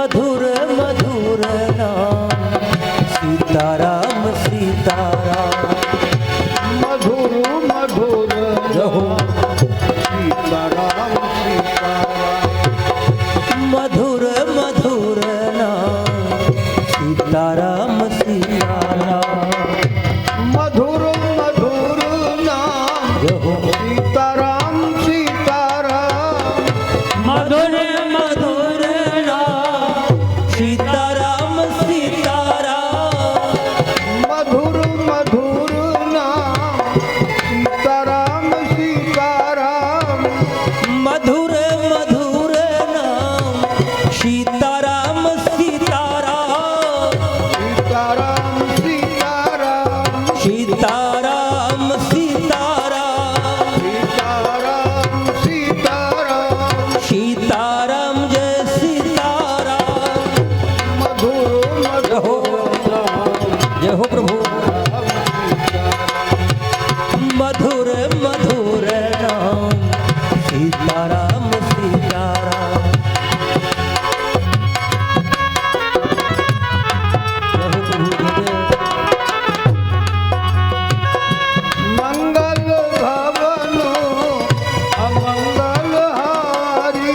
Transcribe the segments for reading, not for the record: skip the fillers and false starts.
मधुर मधुर नाम सीताराम सीताराम। मधुर मधुर रहो सीताराम सीताराम। मधुर मधुर नाम सीताराम सीताराम। मधुर मधुर नाम रहो सीताराम सीताराम। मधुर मधुर नाम सीताराम सीताराम। मधुर मधुर नाम सीताराम सीताराम। मधुर मधुर नाम सीताराम सीताराम। सीताराम सीताराम। सीताराम सीताराम। सीताराम सीताराम। सीताराम जय सीताराम। मधुर मधुर नाम जय हो प्रभु। मधुर मधुर नाम सीताराम सीताराम। जय हो प्रभु जय। मंगल भवन अमंगल हारी।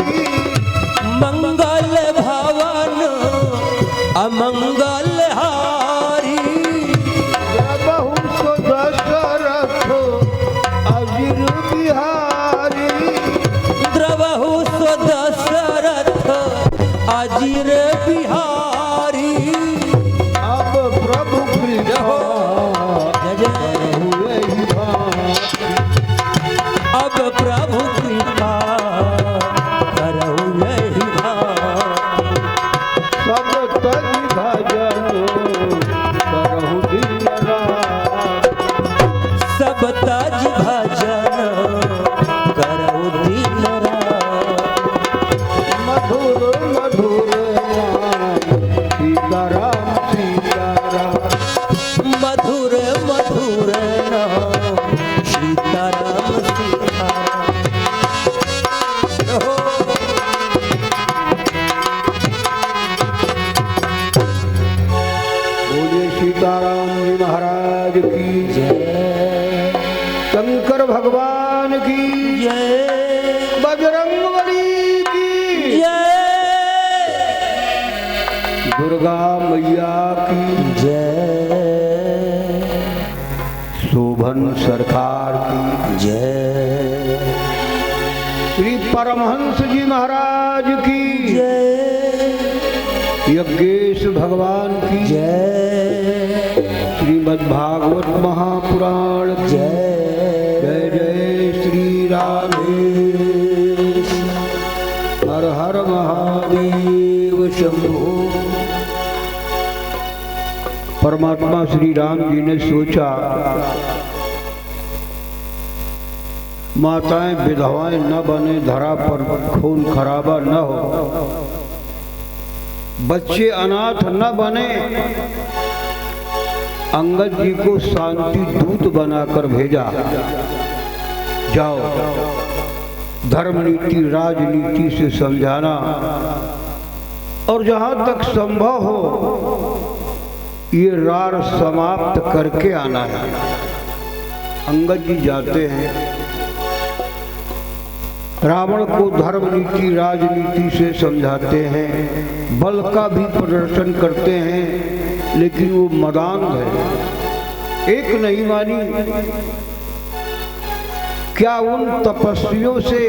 मंगल भवन अमंगल हारी। बहु दशरथ अजिर बिहारी। द्रवहु दशरथ अजिर बिहारी। अब प्रभु कृपा जय जय। हुए ही भारी। अब प्रभु कृपा करहु यही भाई। सब तज भजन करहु दिन रात। सब तज भजन करहु दिन रात। मधुर मधुर नाम सीताराम सीताराम। मधुर मधुर नाम सीताराम सीताराम। हो बोलिए सीताराम जी महाराज की जय शंकर भगवान की जय बजरंगबली की जय दुर्गा मैया की जय शोभन सरकार की जय श्री परमहंस जी महाराज की जय यज्ञेश भगवान की जय श्रीमद्भागवत महापुराण की जय जय जय श्री रामेश। हर हर महादेव शंभो। परमात्मा श्री राम जी ने सोचा माताएं विधवाएं न बने, धरा पर खून खराबा न हो, बच्चे अनाथ न बने। अंगद जी को शांति दूत बनाकर भेजा। जाओ धर्म नीति राजनीति से समझाना और जहां तक संभव हो ये रार समाप्त करके आना है। अंगद जी जाते हैं, रावण को धर्म नीति राजनीति से समझाते हैं, बल का भी प्रदर्शन करते हैं, लेकिन वो मदांध है, एक नहीं मानी। क्या उन तपस्वियों से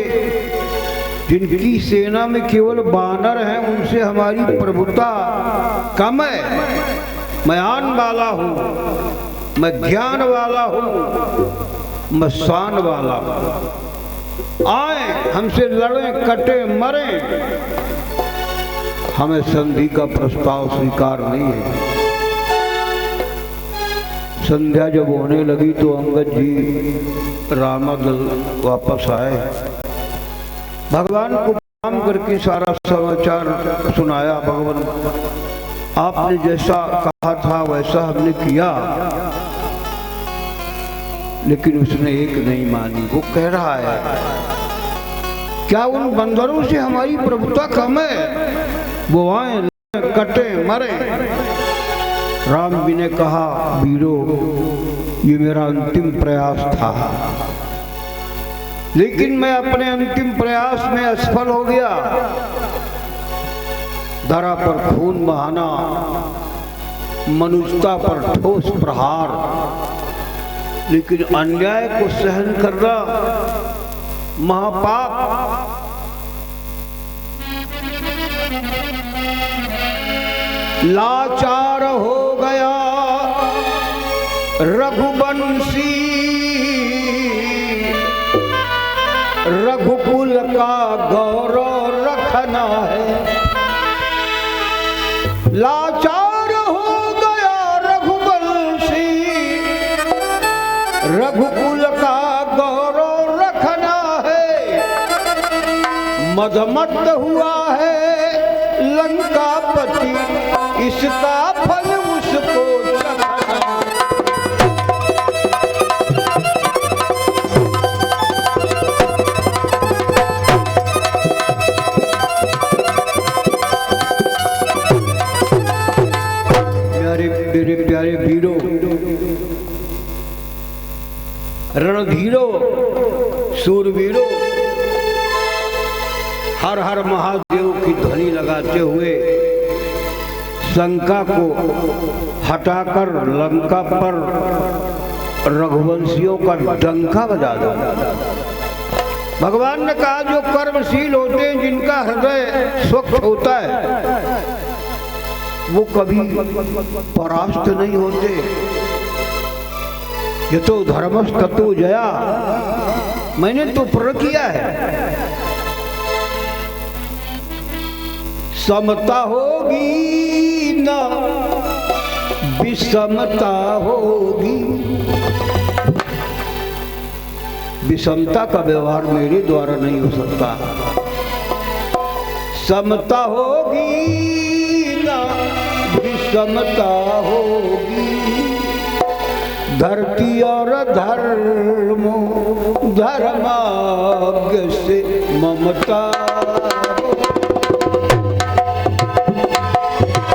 जिनकी सेना में केवल बानर हैं उनसे हमारी प्रभुता कम है? मैं आन वाला हूँ, मैं ज्ञान वाला हूँ, मैं शान वाला हूँ। आए हमसे लड़ें कटे मरें, हमें संधि का प्रस्ताव स्वीकार नहीं है। संध्या जब होने लगी तो अंगद जी रामादल वापस आए, भगवान को प्रणाम करके सारा समाचार सुनाया। भगवान आपने जैसा कहा था वैसा हमने किया, लेकिन उसने एक नहीं मानी। वो कह रहा है क्या उन बंदरों से हमारी प्रभुता कम है? वो आए कटे मरे। राम जी ने कहा, वीरो ये मेरा अंतिम प्रयास था, लेकिन मैं अपने अंतिम प्रयास में असफल हो गया। धरा पर खून बहाना, मनुष्यता पर ठोस प्रहार, लेकिन अन्याय को सहन करना महापाप। लाचार हो गया रघुवंशी, रघुकुल का गौरव रखना है। लाचार हो गया रघुवंशी, रघुकुल का गौरव रखना है। मदमस्त हुआ है लंकापति, इसका फल उसको चखना। मेरे प्यारे वीरों, रणधीरों, सूरवीरों, हर हर महादेव की ध्वनि लगाते हुए शंका को हटाकर लंका पर रघुवंशियों का डंका बजा दो। भगवान ने कहा, जो कर्मशील होते हैं, जिनका हृदय स्वच्छ होता है, वो कभी परास्त नहीं होते। ये तो धर्मस्ततो जया, मैंने तो प्रण किया है। समता होगी ना विषमता होगी। विषमता का व्यवहार मेरे द्वारा नहीं हो सकता। समता होगी ना विषमता होगी। धरती और धर्म धर्माज्ञ से ममता।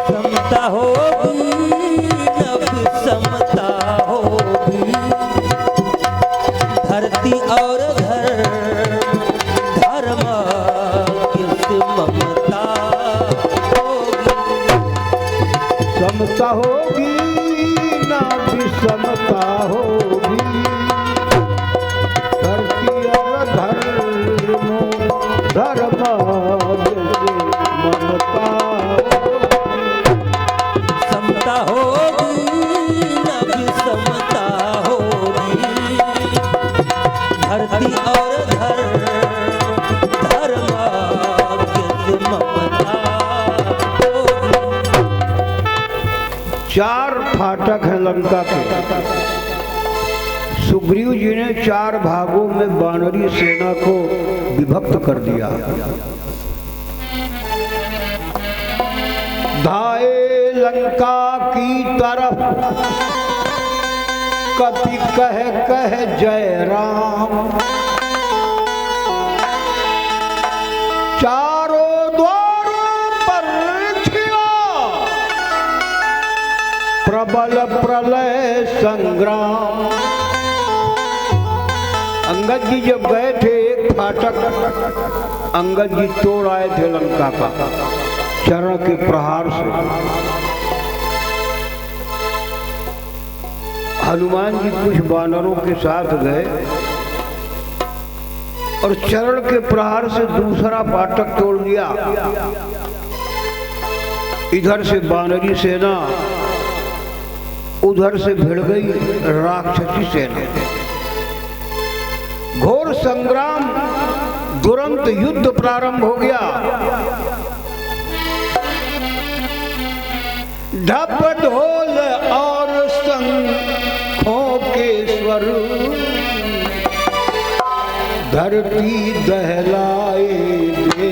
समता होगी न विषमता होगी। धरती और धर्माज्ञ से ममता होगी। समता होगी ना विषमता होगी। धरती और धर्म धर्माज्ञ से ममता। समता होगी न विषमता होगी। धरती और धर्माज्ञ से ममता होगी। चार फाटक है लंका के। सुग्रीव जी ने चार भागों में वानरी सेना को विभक्त कर दिया। धाए लंका की तरफ कपि कह कह जय राम। चारों द्वारों पर छिड़ा प्रबल प्रलय संग्राम। अंगद जी जब गए थे, एक फाटक अंगद जी तोड़ आए थे लंका का चरण के प्रहार से। हनुमान जी कुछ वानरों के साथ गए और चरण के प्रहार से दूसरा फाटक तोड़ दिया। इधर से वानरी सेना, उधर से भिड़ गई राक्षसी सेना। घोर संग्राम, दुरंत युद्ध प्रारंभ हो गया। ढप ढोल और शंखों के स्वर धरती दहलाए दे।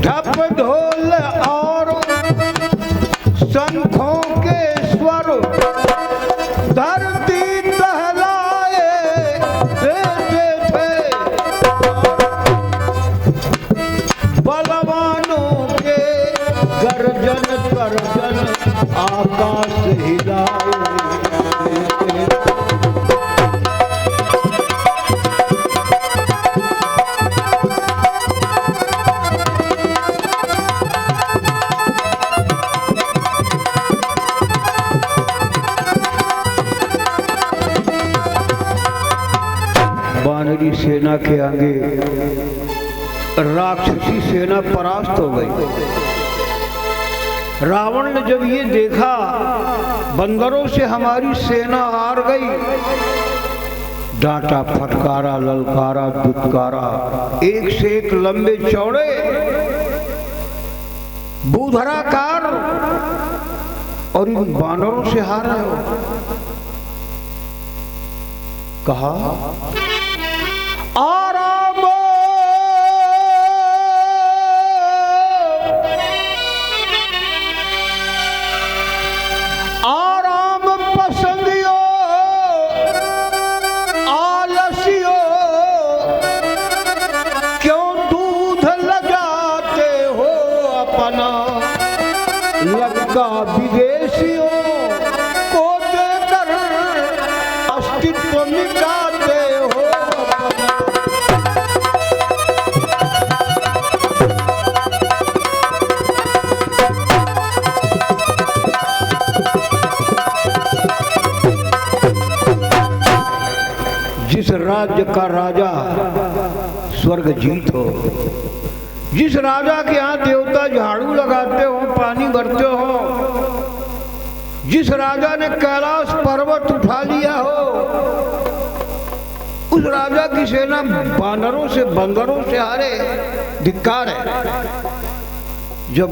ढप ढोल और आकाश हिलाए। वानरी सेना के आगे राक्षसी सेना परास्त हो गई। रावण ने जब ये देखा बंदरों से हमारी सेना हार गई, डांटा, फटकारा, ललकारा, दुत्कारा, एक से एक लंबे चौड़े बूधराकार, और इन बानरों से हार रहे हो। कहा आराम आराम पसंदियो आलसियो, क्यों दूध लगाते हो अपना लंका विदेशियों को देकर अस्तित्व मिटाते हो अपना। जिस राज्य का राजा स्वर्ग जीत हो, जिस राजा के यहाँ देवता झाड़ू लगाते हो, पानी भरते हो, जिस राजा ने कैलाश पर्वत उठा लिया हो, उस राजा की सेना बानरों से, बंदरों से हारे, धिक्कार है। जब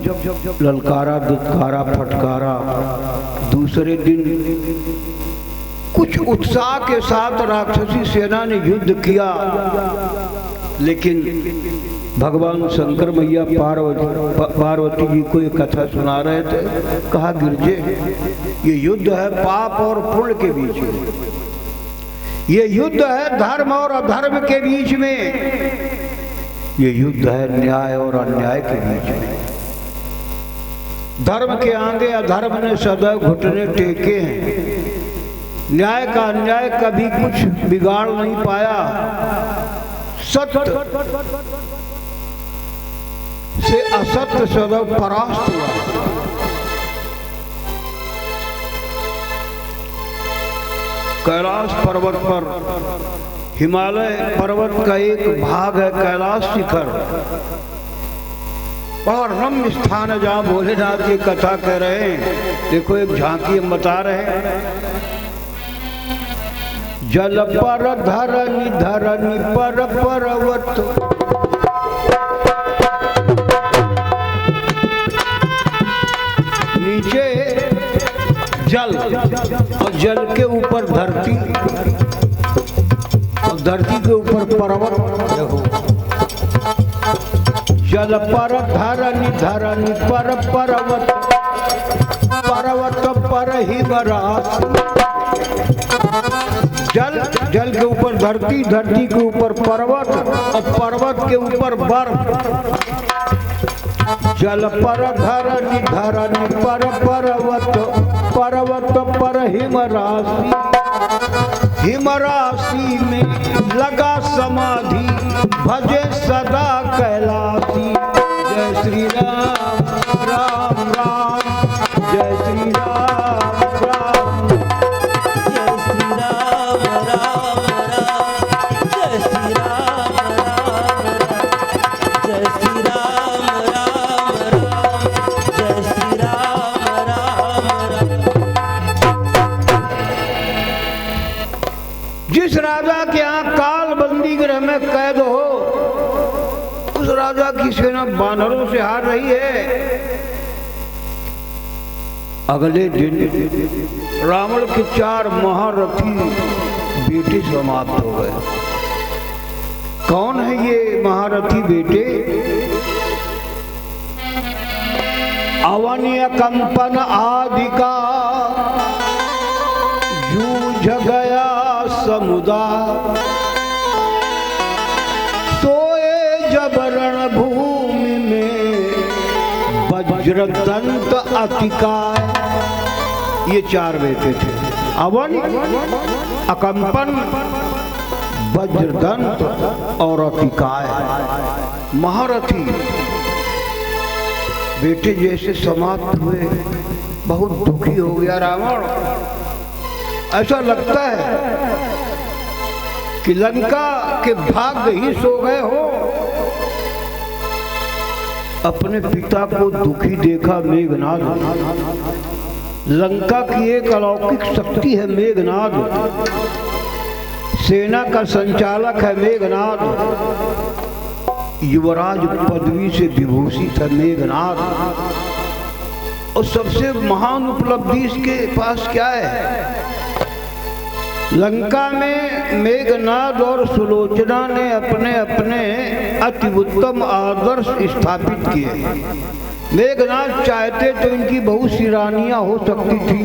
ललकारा, दुत्कारा, फटकारा, दूसरे दिन कुछ उत्साह के साथ राक्षसी सेना ने युद्ध किया, लेकिन भगवान शंकर मैया पार्वती जी को ये कथा सुना रहे थे। कहा गिरजे, ये युद्ध है पाप और पुण्य के बीच में, ये युद्ध है धर्म और अधर्म के बीच में, ये युद्ध है न्याय और अन्याय के बीच में। धर्म के आगे अधर्म ने सदैव घुटने टेके हैं, न्याय का अन्याय कभी कुछ बिगाड़ नहीं पाया, सत्य से असत्य सदैव परास्त हुआ। कैलाश पर्वत पर, हिमालय पर्वत का एक भाग है कैलाश शिखर, और रम्य स्थान है जहाँ भोलेनाथ की कथा कह रहे हैं। देखो एक झांकी हम बता रहे हैं। जल पर धरनी धरनी पर पर्वत, नीचे जल और जल के ऊपर धरती और धरती के ऊपर पर्वत। देखो जल पर धरनी धरनी पर पर्वत, पर्वत पर हिमरास। जल, जल के ऊपर धरती, धरती के ऊपर पर्वत और पर्वत के ऊपर बर्फ। जल पर धरनी धरनी पर पर्वत, पर्वत पर हिमराशि, हिमराशि में लगा समाधि, भजे सदा कैलाशी। जय श्री राम राम राम, जय श्री राम राम, जय श्री राम राम राम, जय श्री राम राम राम, जय श्री राम राम राम, जय श्री राम राम राम। जिस राजा के यहाँ काल बंदी गृह में कैद हो, उस राजा की सेना बानरों से हार रही है। अगले दिन रावण के 4 महारथी बेटे समाप्त हो गए। कौन है ये महारथी बेटे? अवनीय कंपन आदि का जूझ गया समुदाय, सोए जब रणभूमि में वज्रदंत अतिकाय। ये 4 बेटे थे, अवन, अकंपन, वज्रदंत और अतिकाय। महारथी बेटे जैसे समाप्त हुए, बहुत दुखी हो गया रावण। ऐसा लगता है कि लंका के भाग्य ही सो गए हो। अपने पिता को दुखी देखा मेघनाद। लंका की एक अलौकिक शक्ति है मेघनाद, सेना का संचालक है मेघनाद, युवराज पदवी से विभूषित है मेघनाद। और सबसे महान उपलब्धि इसके पास क्या है? लंका में मेघनाद और सुलोचना ने अपने अपने अति उत्तम आदर्श स्थापित किए। मेघनाद चाहते तो इनकी बहुत सी रानियां हो सकती थी,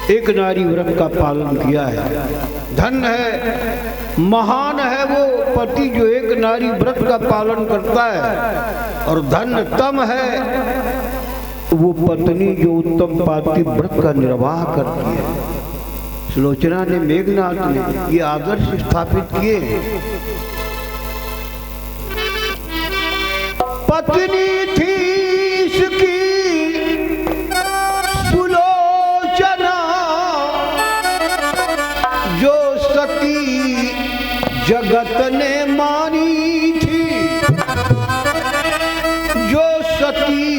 एक नारी व्रत का पालन किया है। धन है, महान है वो पति जो एक नारी व्रत का पालन करता है, और धन तम है वो पत्नी जो उत्तम पाति व्रत का निर्वाह करती है। सुलोचना ने, मेघनाद ने ये आदर्श स्थापित किए। पत्नी थी इसकी सुलोचना, जो सती जगत ने मानी थी, जो सती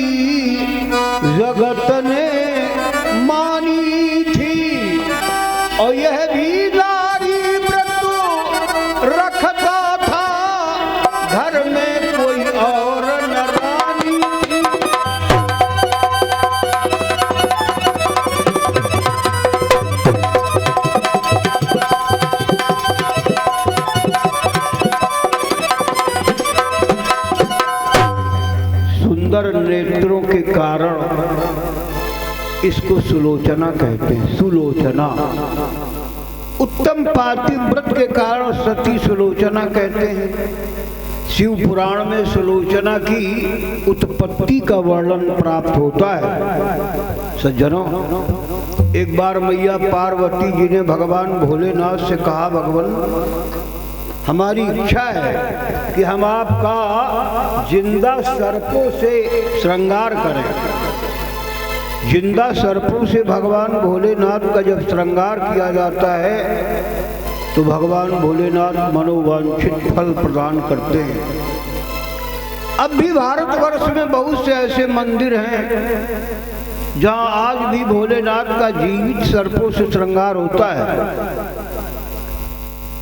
जगत ने मानी थी। और यह भी नारी व्रत रखता था, घर में कोई और न रानी थी। सुंदर नेत्रों के कारण इसको सुलोचना कहते हैं। सुलोचना उत्तम पातिव्रत के कारण सती सुलोचना कहते हैं। शिव पुराण में सुलोचना की उत्पत्ति का वर्णन प्राप्त होता है। सज्जनों, एक बार मैया पार्वती जी ने भगवान भोलेनाथ से कहा, भगवान हमारी इच्छा है कि हम आपका जिंदा सर्पों से श्रृंगार करें। जिंदा सर्पों से भगवान भोलेनाथ का जब श्रृंगार किया जाता है तो भगवान भोलेनाथ मनोवांछित फल प्रदान करते हैं। अब भी भारतवर्ष में बहुत से ऐसे मंदिर हैं जहां आज भी भोलेनाथ का जीवित सर्पों से श्रृंगार होता है।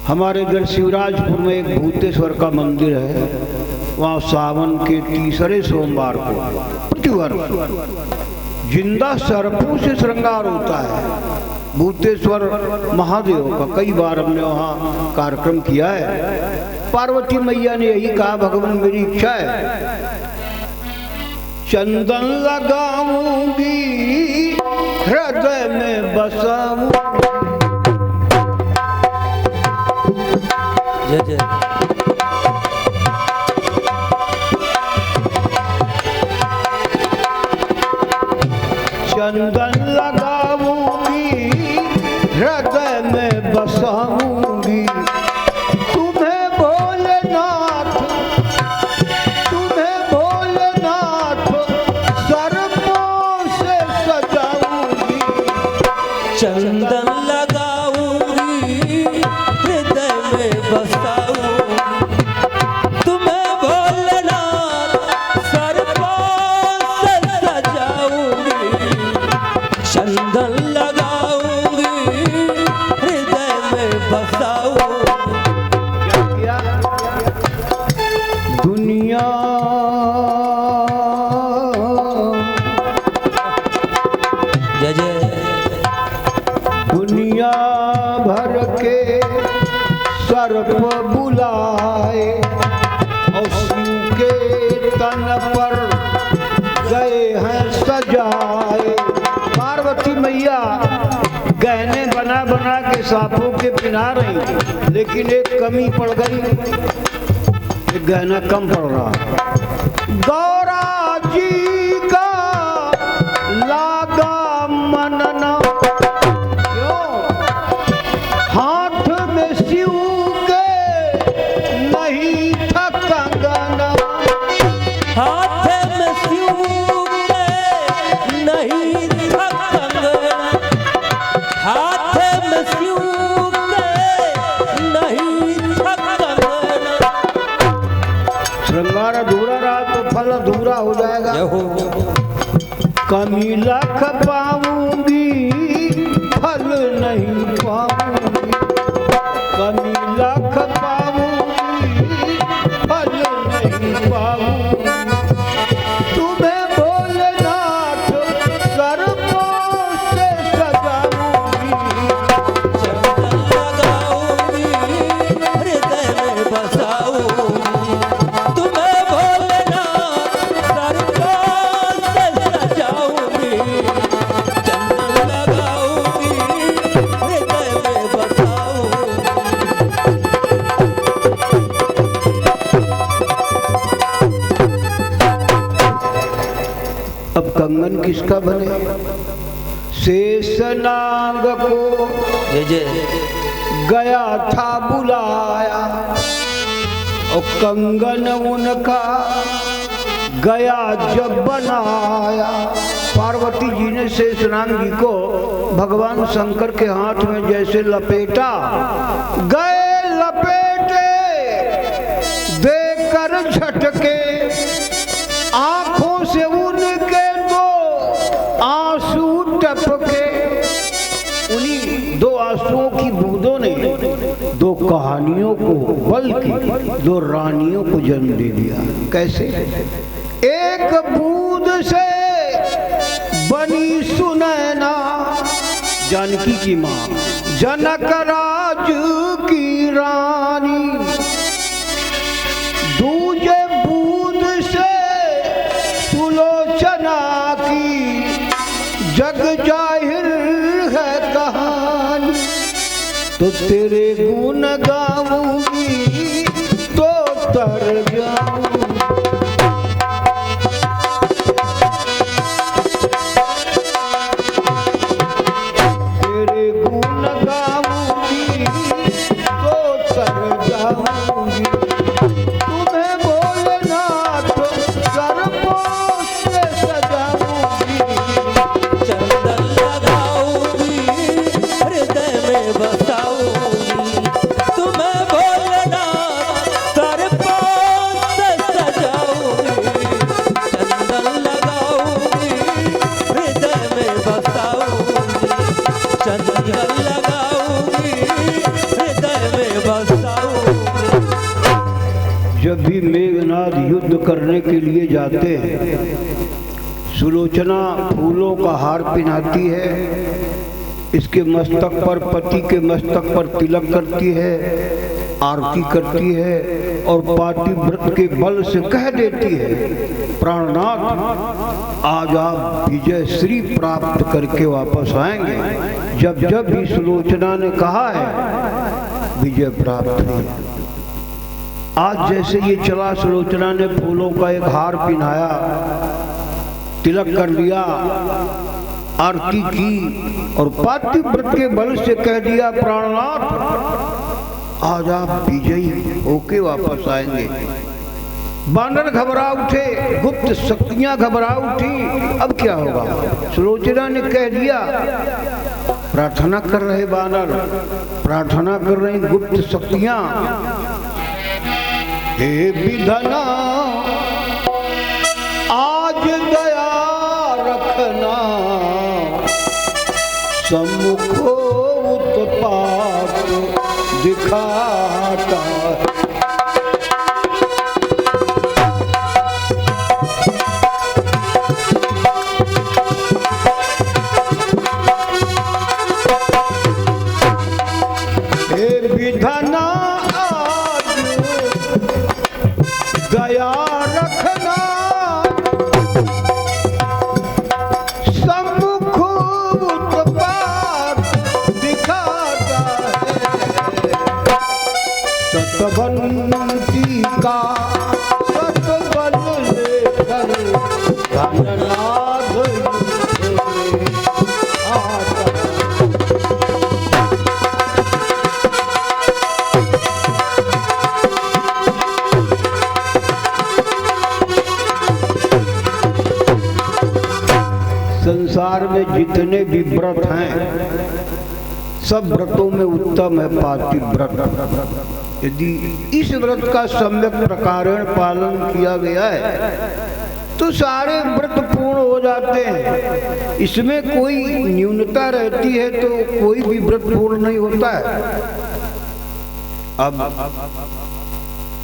हमारे इधर शिवराजपुर में एक भूतेश्वर का मंदिर है, वहाँ सावन के तीसरे सोमवार को प्रतिवर्ष जिंदा सर्पों से श्रृंगार होता है। भूतेश्वर महादेव का कई बार हमने वहाँ कार्यक्रम किया है। पार्वती मैया ने यही कहा, भगवान मेरी इच्छा है चंदन लगाऊंगी हृदय में बसाऊंगी। जय जय। चंदन लगाऊंगी हृदय में बसाऊंगी, तुम्हें भोलेनाथ, तुम्हें भोलेनाथ सर्पों से सजाऊंगी। चंदन लगाऊंगी हृदय में बसाऊंगी, तुम्हें भोलेनाथ सर्पों से सजाऊंगी। चंदन लगाऊंगी हृदय में बसाऊंगी। क्या दुनिया जय जय। दुनिया भर के सर्प बुलाए और शिव के तन पर गए हैं सजाए। पार्वती मैया गहने बना बना के सांपों के पिना रही, लेकिन एक कमी पड़ गई, एक गहना कम पड़ रहा। गौरा जी का लागा मनना, क्यों हाथ में शिव के नहीं था कंगना, हाथ में शिव के नहीं था कंगना, हाथ में शिव के नहीं था कंगना। श्रृंगार अधूरा रहा तो फल अधूरा हो जाएगा। कमी लाख पाऊंगी फल नहीं पाऊंगी, कमी लाख पाऊंगी फल नहीं पाऊंगी। तुम्हें भोलेनाथ सर्पों से सजाऊंगी, चंदन लगाऊंगी हृदय में बसाऊंगी, तुम्हें भोलेनाथ सर्पों से सजाऊंगी, चंदन लगाऊंगी हृदय में बसाऊंगी। अब कंगन किसका बने? शेषनाग को जय जय गया था बुलाया और कंगन उनका गया जब बनाया। पार्वती जी ने शेषनाग जी को भगवान शंकर के हाथ में जैसे लपेटा, गए लपेटे देकर झटके, आंखों से उनके दो आंसू टपके। उन्हीं दो आंसुओं की बूंदों ने दो कहानियों को, बल्कि दो रानियों को जन्म दे दिया। कैसे? एक बूंद से बनी सुनैना, जानकी की माँ, जनक राज की रानी। दूजे बूंद से सुलोचना की जग जाहिर है कहानी। तो तेरे गुण गाऊंगी तो तर जाऊंगी, तेरे गुण गाऊंगी तो तर जाऊंगी। तुम्हें भोलेनाथ सर्पों से सजाऊंगी, चंदन लगाऊंगी हृदय में बसाऊंगी, तुम्हें भोलेनाथ सर्पों से सजाऊंगी, चंदन लगाऊंगी हृदय में बसाऊंगी, चंदन लगाऊंगी हृदय में बसाऊंगी। जब भी मेघनाद युद्ध करने के लिए जाते हैं, सुलोचना फूलों का हार पहनाती है, इसके मस्तक पर, पति के मस्तक पर तिलक करती है, आरती करती है और पातिव्रत के बल से कह देती है, प्राणनाथ आज आप विजय श्री प्राप्त करके वापस आएंगे। जब जब भी सुलोचना ने कहा है विजय प्राप्त हुई। आज जैसे ये चला, सुलोचना ने फूलों का एक हार पहनाया, तिलक कर लिया, आरती की और पातिव्रत के बल से कह दिया, प्राणनाथ आज आप विजयी होके वापस आएंगे। बानर घबरा उठे, गुप्त शक्तियां घबरा उठी। अब क्या होगा? सुलोचना ने कह दिया, प्रार्थना कर रहे बानर, प्रार्थना कर रही गुप्त शक्तियां, हे विधना आज दया रखना, सम्मुखो उत्पात दिखाता है। विधना आज दया रखना, सम्मुख उत्पात दिखाता है। सतवन में जितने भी व्रत हैं सब व्रतों में उत्तम है पातिव्रत। यदि इस व्रत का सम्यक प्रकारेण पालन किया गया है तो सारे व्रत पूर्ण हो जाते हैं। इसमें कोई न्यूनता रहती है तो कोई भी व्रत पूर्ण नहीं होता है। अब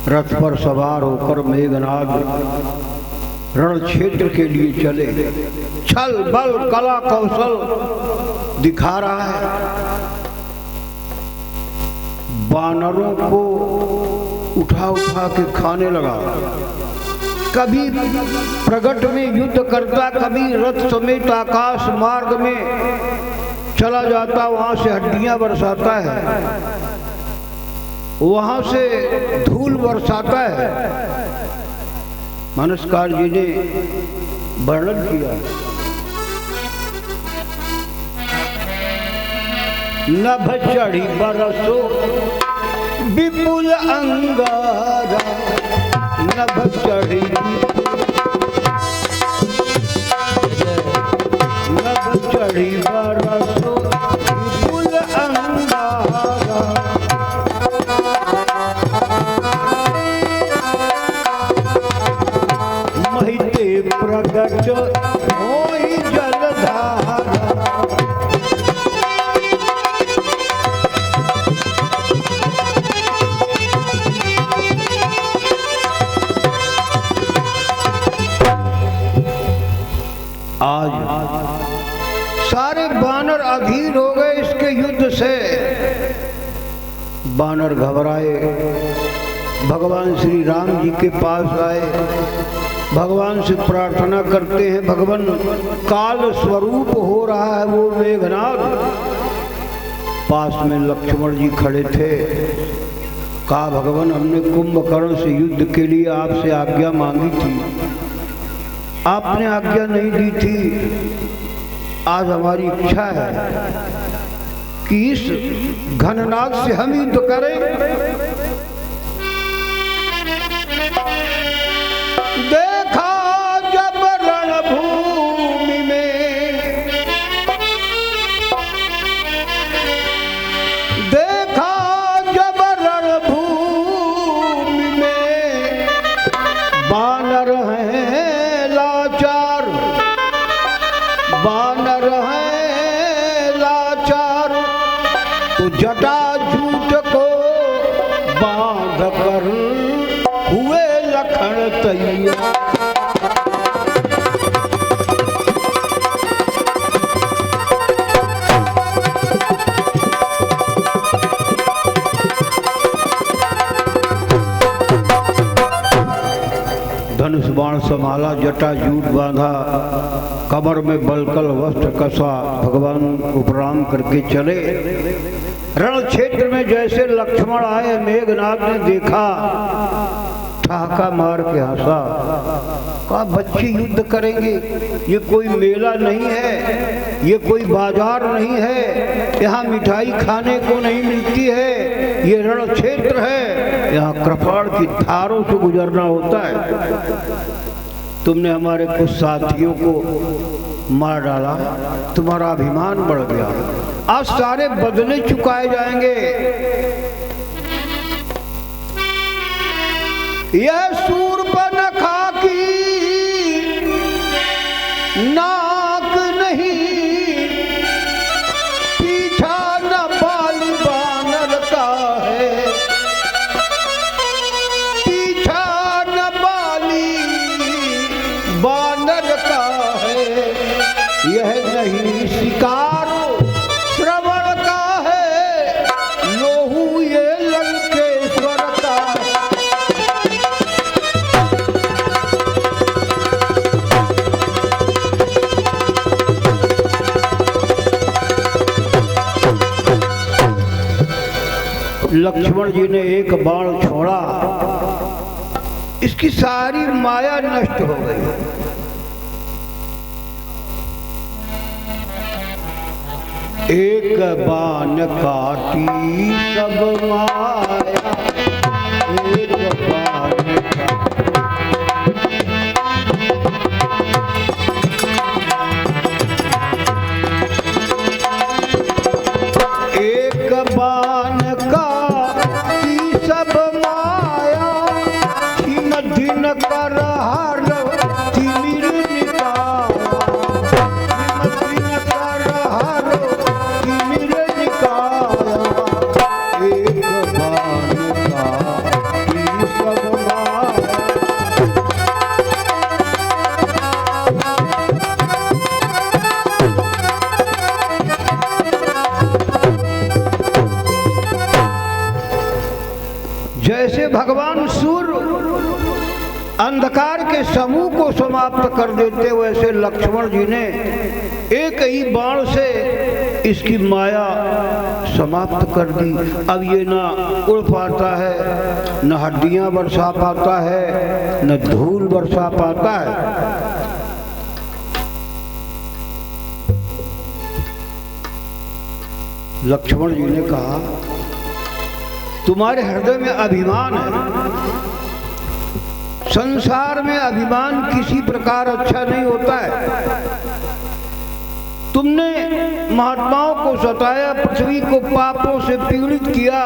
रथ पर सवार होकर मेघनाद रण क्षेत्र के लिए चले। छल बल कला कौशल दिखा रहा है। वानरों को उठा उठा के खाने लगा। कभी प्रगट में युद्ध करता, कभी रथ समेत आकाश मार्ग में चला जाता, वहां से हड्डियां बरसाता है, वहां से धूल बरसाता है। मानसकार जी ने वर्णन किया, नभ चढ़ी बरसो विपुल अंगारा, नभ चढ़ी बरसो विपुल अंगारा, महिते प्रगट होई जलधारा। आज सारे बानर अधीर हो गए इसके युद्ध से। बानर घबराए, भगवान श्री राम जी के पास आए, भगवान से प्रार्थना करते हैं। भगवान काल स्वरूप हो रहा है वो मेघनाद। पास में लक्ष्मण जी खड़े थे। कहा, भगवान हमने कुंभकर्ण से युद्ध के लिए आपसे आज्ञा मांगी थी, आपने आज्ञा नहीं दी थी। आज हमारी इच्छा है कि इस घननाद से हम युद्ध करें। देखा जब रणभूमि में, देखा जब रणभूमि में बानर हैं लाचार, बानर हैं लाचार, तो जटाजूट को बांध कर हुए लखन तैयार। धनुष बाण संभाला, जटाजूट बांधा, कमर में बलकल वस्त्र कसा, भगवान को प्रणाम करके चले। रण क्षेत्र में जैसे लक्ष्मण आए, मेघनाद ने देखा, ठहाका मार के हंसा। कहा, बच्चे युद्ध करेंगे, ये कोई मेला नहीं है, ये कोई बाजार नहीं है, यहाँ मिठाई खाने को नहीं मिलती है, ये रण क्षेत्र है, यहाँ कृपाण की धारों से गुजरना होता है। तुमने हमारे कुछ साथियों को मार डाला, तुम्हारा अभिमान बढ़ गया, आज सारे बदले चुकाए जाएंगे। यह शूर्पणखा की नाक नहीं, पीछा न बाली बानर का है, पीछा न बाली बानर का है। यह नहीं शिकारो श्रवण का है, लोहू ये लंकेश्वर का। लक्ष्मण जी ने एक बाण छोड़ा, इसकी सारी माया नष्ट हो गई। एक बाण काटी सब माया, एक बाण काटी। जैसे भगवान सूर्य अंधकार के समूह को समाप्त कर देते, वैसे लक्ष्मण जी ने एक ही बाण से इसकी माया समाप्त कर दी। अब ये ना उड़ पाता है, न हड्डियां बरसा पाता है, न धूल बरसा पाता है। लक्ष्मण जी ने कहा, तुम्हारे हृदय में अभिमान है। संसार में अभिमान किसी प्रकार अच्छा नहीं होता है। तुमने महात्माओं को सताया, पृथ्वी को पापों से पीड़ित किया,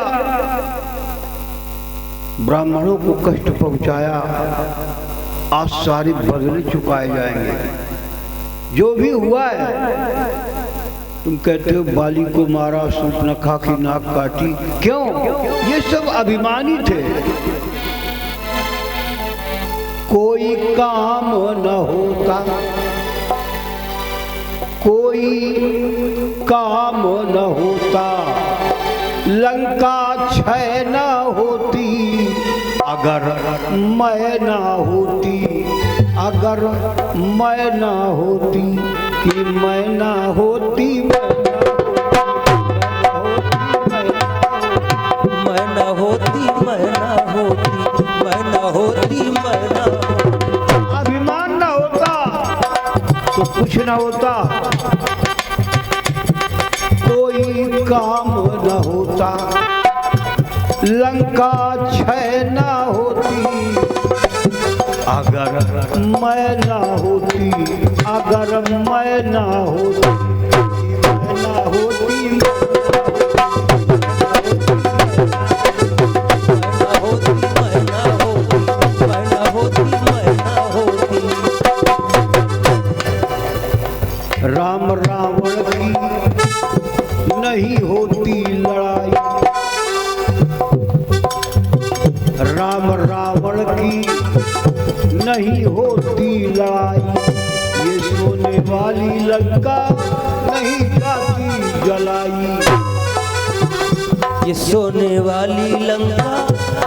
ब्राह्मणों को कष्ट पहुंचाया। आज सारे बदले चुकाए जाएंगे। जो भी हुआ है, तुम कहते हो बाली को मारा, सूर्पनखा की नाक काटी, क्यों? ये सब अभिमानी थे। कोई काम न होता, कोई काम न होता, लंका क्षय न होती, अगर मैं न होती, अगर मैं न होती, कि मैं न होती, मैं न होती, मैं न होती, मैं न होती, मैं न होती। अभिमान न होता तो कुछ न होता, कोई काम न होता, लंका क्षय न होती, अगर मैं न होती, अगर मैं न होती, मैं न होती, राम रावण की नहीं होती लड़ाई, राम रावण की नहीं होती लड़ाई, ये सोने वाली लंका नहीं जाती जलाई, ये सोने वाली लंका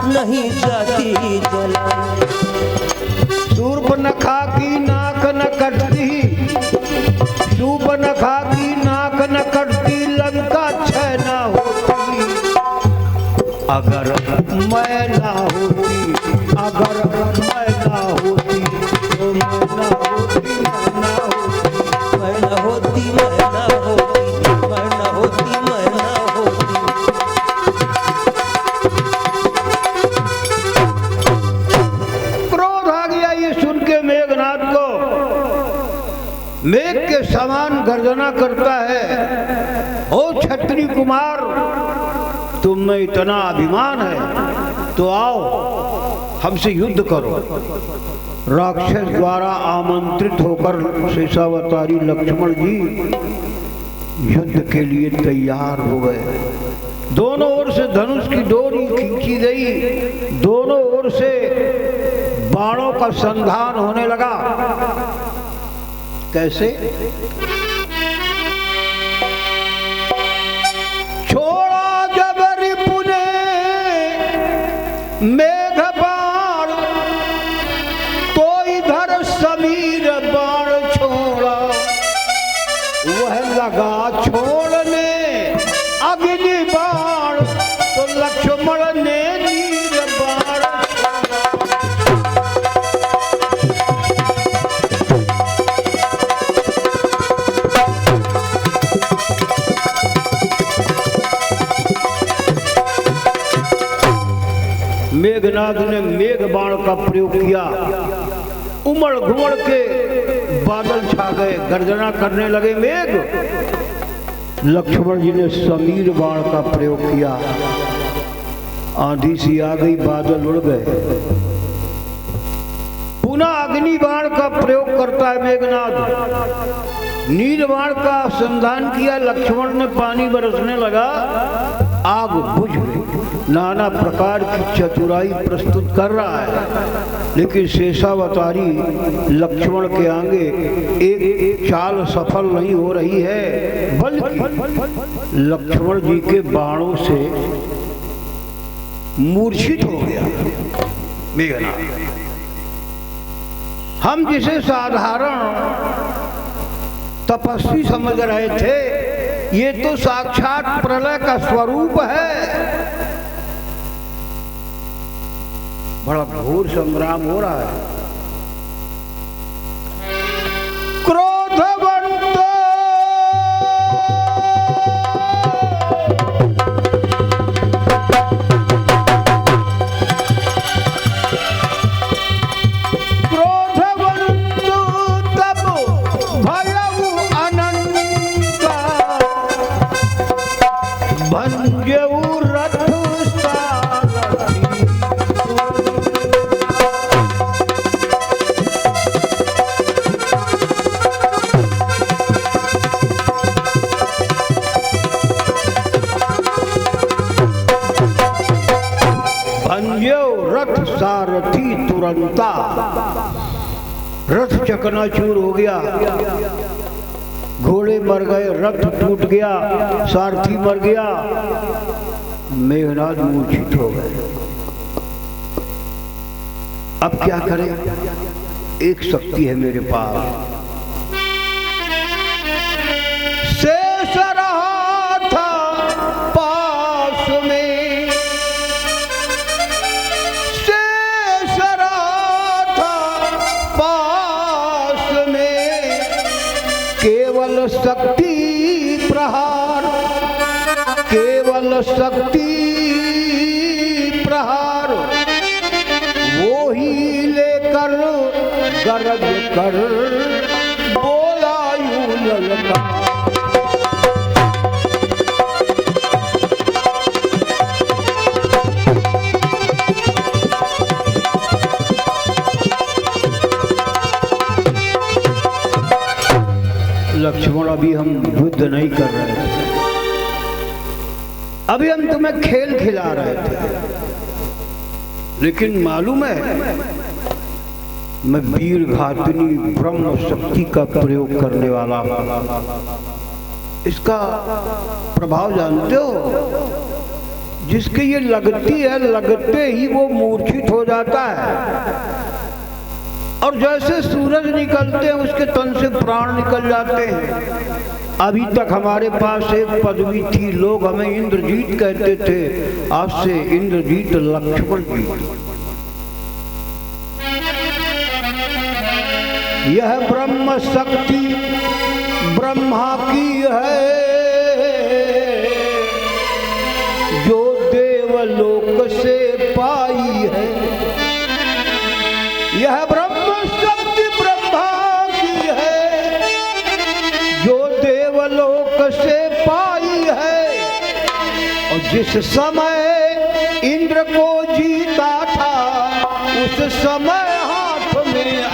नहीं जाती जलाई। शूर्पनखा की नाक न कटती, शूर्पनखा की नाक न कटती, लंका क्षय न होती, अगर मैं न होती, अगर मैं न होती, तो मैं न होती, मैं न होती, मैं न होती, मैं न होती, मैं न होती, मैं न होती। क्रोध आ गया ये सुन के मेघनाथ को। मेघ के समान गर्जना करता है, ओ क्षत्रिय कुमार, तुम में इतना अभिमान है तो आओ हमसे युद्ध करो। राक्षस द्वारा आमंत्रित होकर शेषावतारी लक्ष्मण जी युद्ध के लिए तैयार हो गए। दोनों ओर से धनुष की डोरी खींची गई, दोनों ओर से बाणों का संधान होने लगा। कैसे? छोड़ा जब रिपु ने मेघ बाण, तो इधर समीर बाण छोड़ा, वह लगा छोड़ने अग्नि बाण, तो लक्ष्मण ने नीर बाण मेघनाथ ने मेघ बाण का प्रयोग किया। उमड़ घुमड़ के बादल छा गए, गर्जना करने लगे मेघ। लक्ष्मण जी ने समीर बाण का प्रयोग किया, आंधी सी आ गई, बादल उड़ गए। पुनः अग्नि बाण का प्रयोग करता है मेघनाथ। नील बाण का संधान किया, लक्ष्मण ने पानी बरसने लगा, आग बुझ गई। नाना प्रकार की चतुराई प्रस्तुत कर रहा है, लेकिन शेषावतारी लक्ष्मण के आगे एक चाल सफल नहीं हो रही है, बल्कि लक्ष्मण जी के बाणों से मूर्छित हो गया मेघनाद। हम जिसे साधारण तपस्वी समझ रहे थे, ये तो साक्षात प्रलय का स्वरूप है। बड़ा घोर संग्राम हो रहा है। क्रोधवंत तब भयउ अनंत भंजऊ रथ रथ सारथी तुरंता। रथ चकनाचूर हो गया, घोड़े मर गए, रथ टूट गया, सारथी मर गया, मेघनाद मूर्छित हो गए। अब क्या करें? एक शक्ति है मेरे पास। शेष रहा था पास में, शेष रहा था पास में, केवल शक्ति प्रहार, केवल शक्ति प्रहार, वो ही लेकर गरज कर बोला यूं ललकार। लक्ष्मण, अभी हम युद्ध नहीं कर रहे थे, अभी हम तुम्हें खेल खिला रहे थे, लेकिन मालूम है मैं वीर घातिनी ब्रह्म शक्ति का प्रयोग करने वाला हूं। इसका प्रभाव जानते हो? जिसके ये लगती है, लगते ही वो मूर्छित हो जाता है, और जैसे सूरज निकलते हैं उसके तन से प्राण निकल जाते हैं। अभी तक हमारे पास एक पदवी थी, लोग हमें इंद्रजीत कहते थे, आज से इंद्रजीत लक्ष्मण जी। यह ब्रह्म शक्ति ब्रह्मा की है, जो देवलोक से पाई है। यह ब्रह्म शक्ति ब्रह्मा की है, जो देवलोक से पाई है। और जिस समय इंद्र को जीता था, उस समय हाथ में आ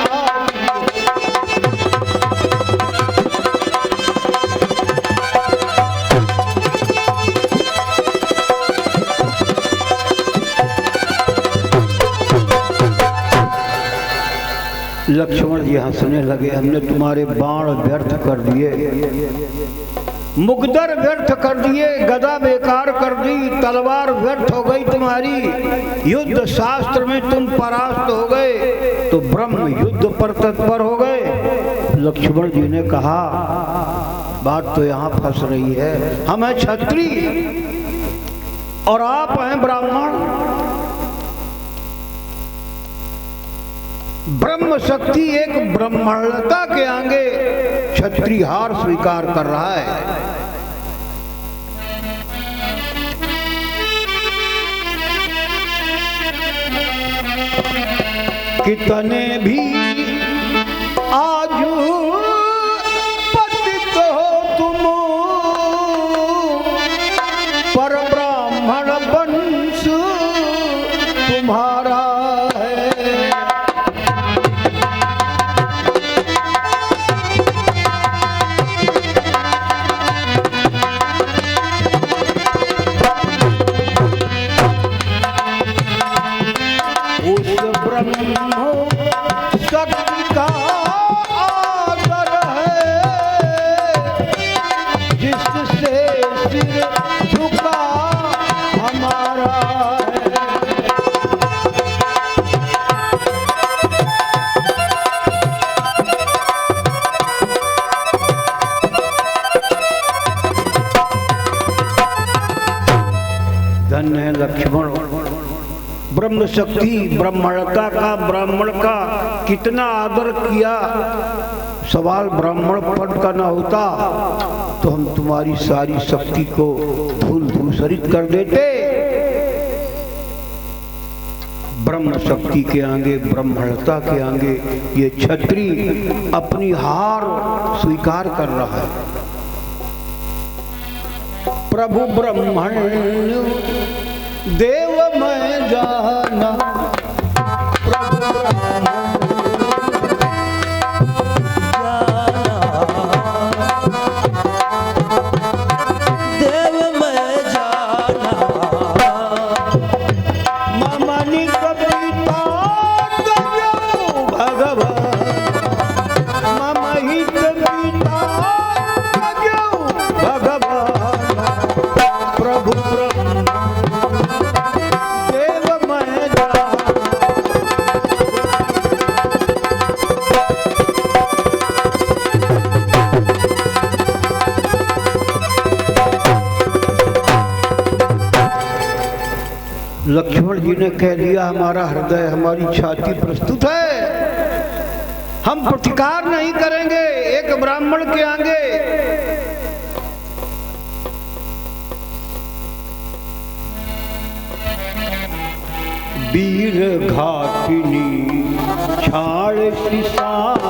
लक्ष्मण जी हंसने लगे। हमने तुम्हारे बाण व्यर्थ कर दिए, मुगदर व्यर्थ कर दिए, गदा बेकार कर दी, तलवार व्यर्थ हो गई तुम्हारी, युद्ध शास्त्र में तुम परास्त हो गए, तो ब्रह्म युद्ध पर तत्पर हो गए। लक्ष्मण जी ने कहा, बात तो यहाँ फंस रही है। हम हैं क्षत्रिय और आप हैं ब्राह्मण। ब्रह्म शक्ति एक ब्राह्मणता के आगे क्षत्रिय हार स्वीकार कर रहा है। कितने भी आज पतित हो तुम, पर ब्राह्मण वंश तुम्हारा है। धन्य है लक्ष्मण। ब्रह्म शक्ति ब्राह्मणता का, ब्राह्मण का कितना आदर किया। सवाल ब्राह्मण पद का ना होता तो हम तुम्हारी सारी शक्ति को धूल धूसरित कर देते। ब्रह्म शक्ति के आगे, ब्राह्मणता के आगे ये क्षत्रि अपनी हार स्वीकार कर रहा है। प्रभु ब्रह्मण्य देव मैं जाना, प्रभु देव मैं जाना, ममनि कपिता तजो भगवान, ममहित पिता तजो भगवान, प्रभु ब्रह्म देव मैं जाना। लक्ष्मण जी ने कह दिया हमारा हृदय, हमारी छाती प्रस्तुत है, हम प्रतिकार नहीं करेंगे एक ब्राह्मण के आगे। वीर घाटिनी छाड़ किसान,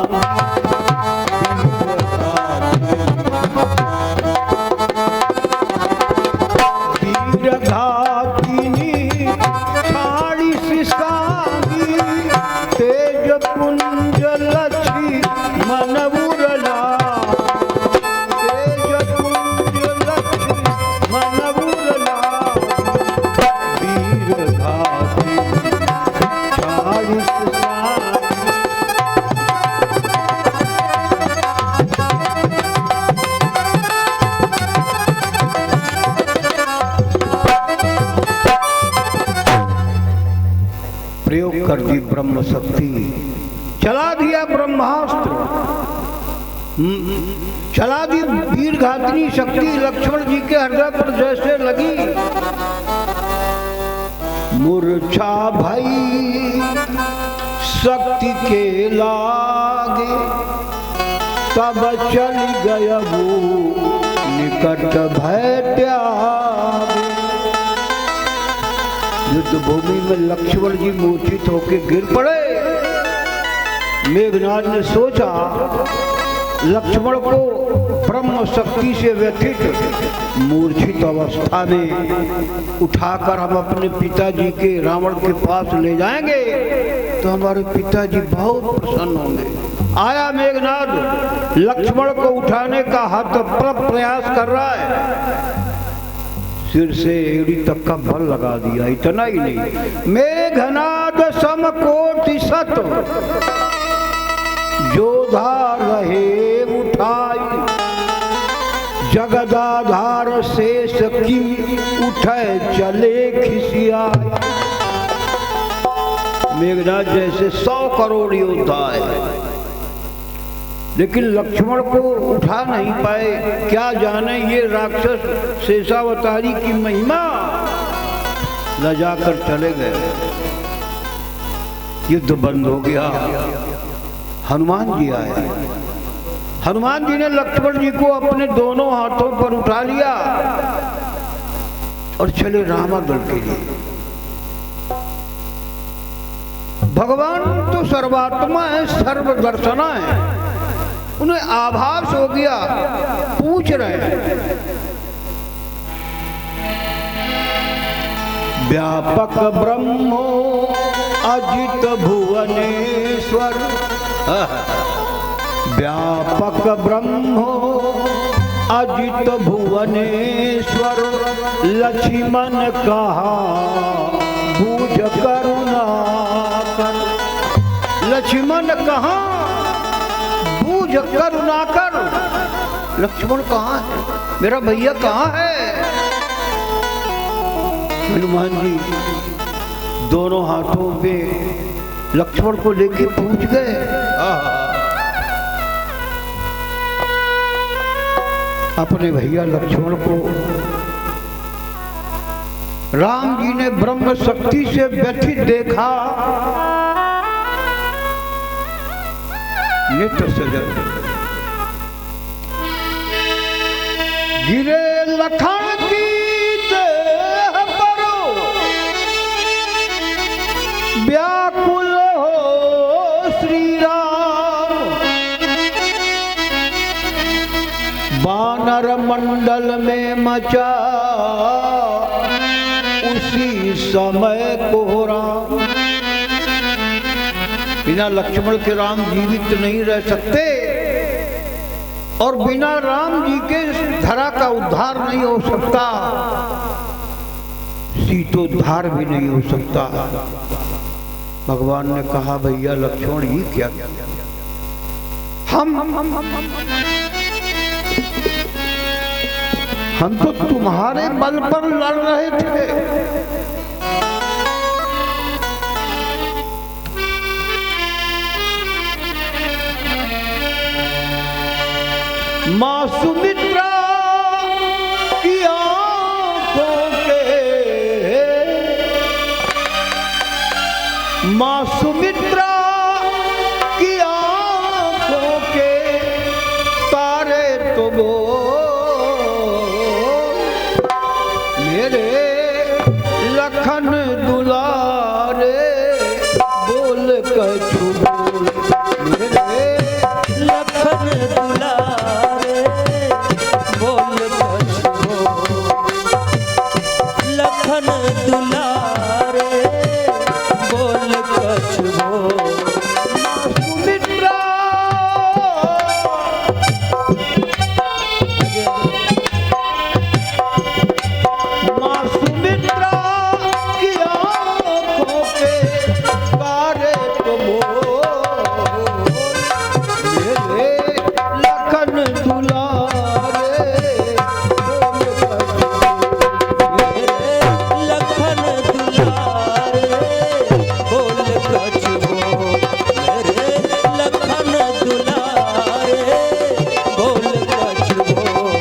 वीर घाटिनी छाड़ी सिसांगी, तेज पुंज लक्ष्मी मनबुरला, तेज पुंज लक्ष्मी मनबुरला, वीर घाटिनी छाड़ी सिसांगी। प्रयोग कर दी ब्रह्म शक्ति, चला दिया ब्रह्मास्त्र, चला दी वीर घातिनी शक्ति। लक्ष्मण जी के हृदय पर जैसे लगी, मूर्छा भई शक्ति के लागे, तब चल गया वो निकट भय त्यागे। युद्ध भूमि में लक्ष्मण जी मूर्छित होकर गिर पड़े। मेघनाद ने सोचा लक्ष्मण को ब्रह्म शक्ति से व्यथित मूर्छित अवस्था में उठाकर हम अपने पिताजी के रावण के पास ले जाएंगे तो हमारे पिताजी बहुत प्रसन्न होंगे। आया मेघनाद, लक्ष्मण को उठाने का हाथ प्रयास कर रहा है, सिर से एड़ी तक का बल लगा दिया। इतना ही नहीं, मेघनाद समकोटि सत जोधा रहे उठाई, जगदाधार शेष की उठे चले खिसियाई। मेघनाद जैसे 100 करोड़ योद्धा है, लेकिन लक्ष्मण को उठा नहीं पाए। क्या जाने ये राक्षस शेषावतारी की महिमा, लजाकर चले गए। युद्ध बंद हो गया। हनुमान जी आए। हनुमान जी ने लक्ष्मण जी को अपने दोनों हाथों पर उठा लिया और चले रामादल के लिए। भगवान तो सर्वात्मा है, सर्वदर्शना है। उन्हें आभास हो गया, पूछ रहे हैं व्यापक ब्रह्मो अजित भुवनेश्वर, व्यापक ब्रह्मो अजित भुवनेश्वर, लक्ष्मण कहा बूझ करुणा कर। लक्ष्मण कहा बूझ करुणा कर। लक्ष्मण कहाँ है, मेरा भैया कहाँ है? हनुमान जी दोनों हाथों पे लक्ष्मण को लेके पहुंच गए। अपने भैया लक्ष्मण को राम जी ने ब्रह्म शक्ति से व्यथित देखा, नेत्र से जल गिरे लखन की देह पर, व्याकुल हो श्री राम। वानर मंडल में मचा उसी समय कोहरा। बिना लक्ष्मण के राम जीवित नहीं रह सकते और बिना राम जी के धरा का उद्धार नहीं हो सकता, सीतोद्धार भी नहीं हो सकता। भगवान ने कहा भैया लक्ष्मण ये क्या हम तो तुम्हारे बल पर लड़ रहे थे। मां सुमित्रा की आंखों के, मां सुमित्रा की आंखों के तारे तो वो मेरे लखन दुलारे बोल कछु बोल, मेरे लखन दुलारे बोल कछु बोल, लखन दुलारे बोल कछु बोल। सुमित्रा मां सुमित्रा की आंखों के तारे तो बोल, मेरे लखन दुलारे बोल कछु, मेरे लखन दुलारे बोल कछु बोल, मेरे लखन दुलारे बोल कछु बोल।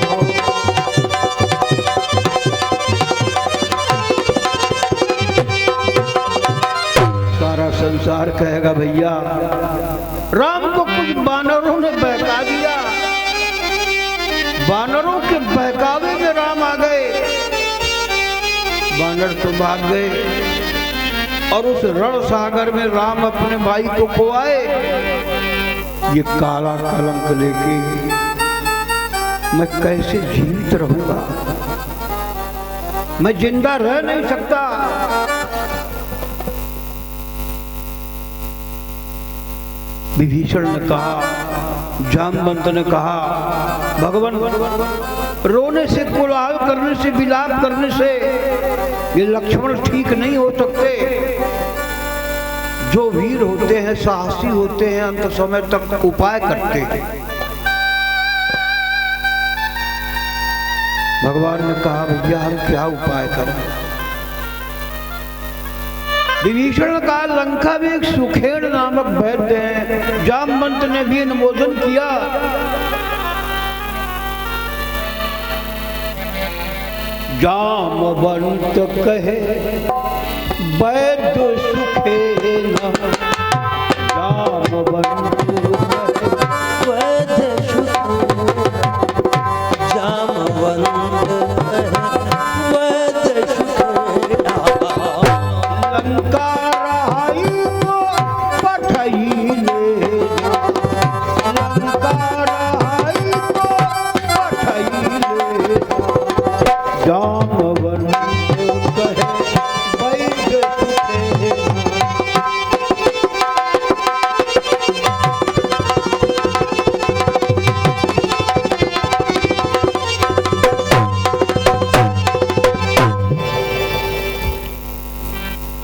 सारा संसार कहेगा भैया राम को कुछ बानरों ने बहका दिया, बानरों के बहकावे में राम आ गए। बानर तो भाग गए और उस रण सागर में राम अपने भाई को खोआए। ये काला कलंक लेके मैं कैसे जीवित रहूंगा, मैं जिंदा रह नहीं सकता। विभीषण ने कहा, जामवंत ने कहा, भगवान रोने से, कोलाहल करने से, विलाप करने से ये लक्ष्मण ठीक नहीं हो सकते। जो वीर होते हैं, साहसी होते हैं, अंत समय तक उपाय करते हैं। भगवान ने कहा भैया हम क्या उपाय करें। विभीषण ने कहा लंका में एक सुखेड़ नामक वैद्य है, जामवंत ने भी अनुमोदन किया। जामवंत कहे वैद्य सुखेड़, जामवंत कहे वैद्य सुखेड़, जामवंत कहे वैद्य सुखेड़ा। लंका रहाई को पठई लेना, लंका रहाई को पठई लेना, जामवंत कहे वैद्य सुखेड़ा।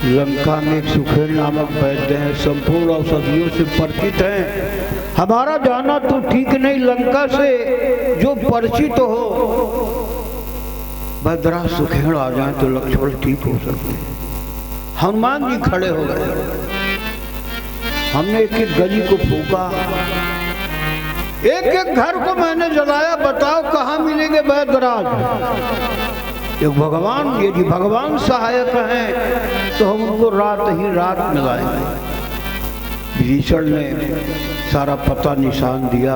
लंका में एक सुखेड़ नामक वैद्य हैं, संपूर्ण औषधियों से परिचित हैं। हमारा जाना तो ठीक नहीं, लंका से जो परिचित हो भद्रा सुखेड़ आ जाए तो लक्ष्मण ठीक हो सकते हैं। हनुमान जी खड़े हो गए, हमने एक एक गली को फूका, एक एक घर को मैंने जलाया, बताओ कहाँ मिलेंगे वैद्यराज। एक भगवान, यदि भगवान सहायक हैं तो हम उनको रात ही रात मिलाएंगे। विभीषण ने सारा पता निशान दिया।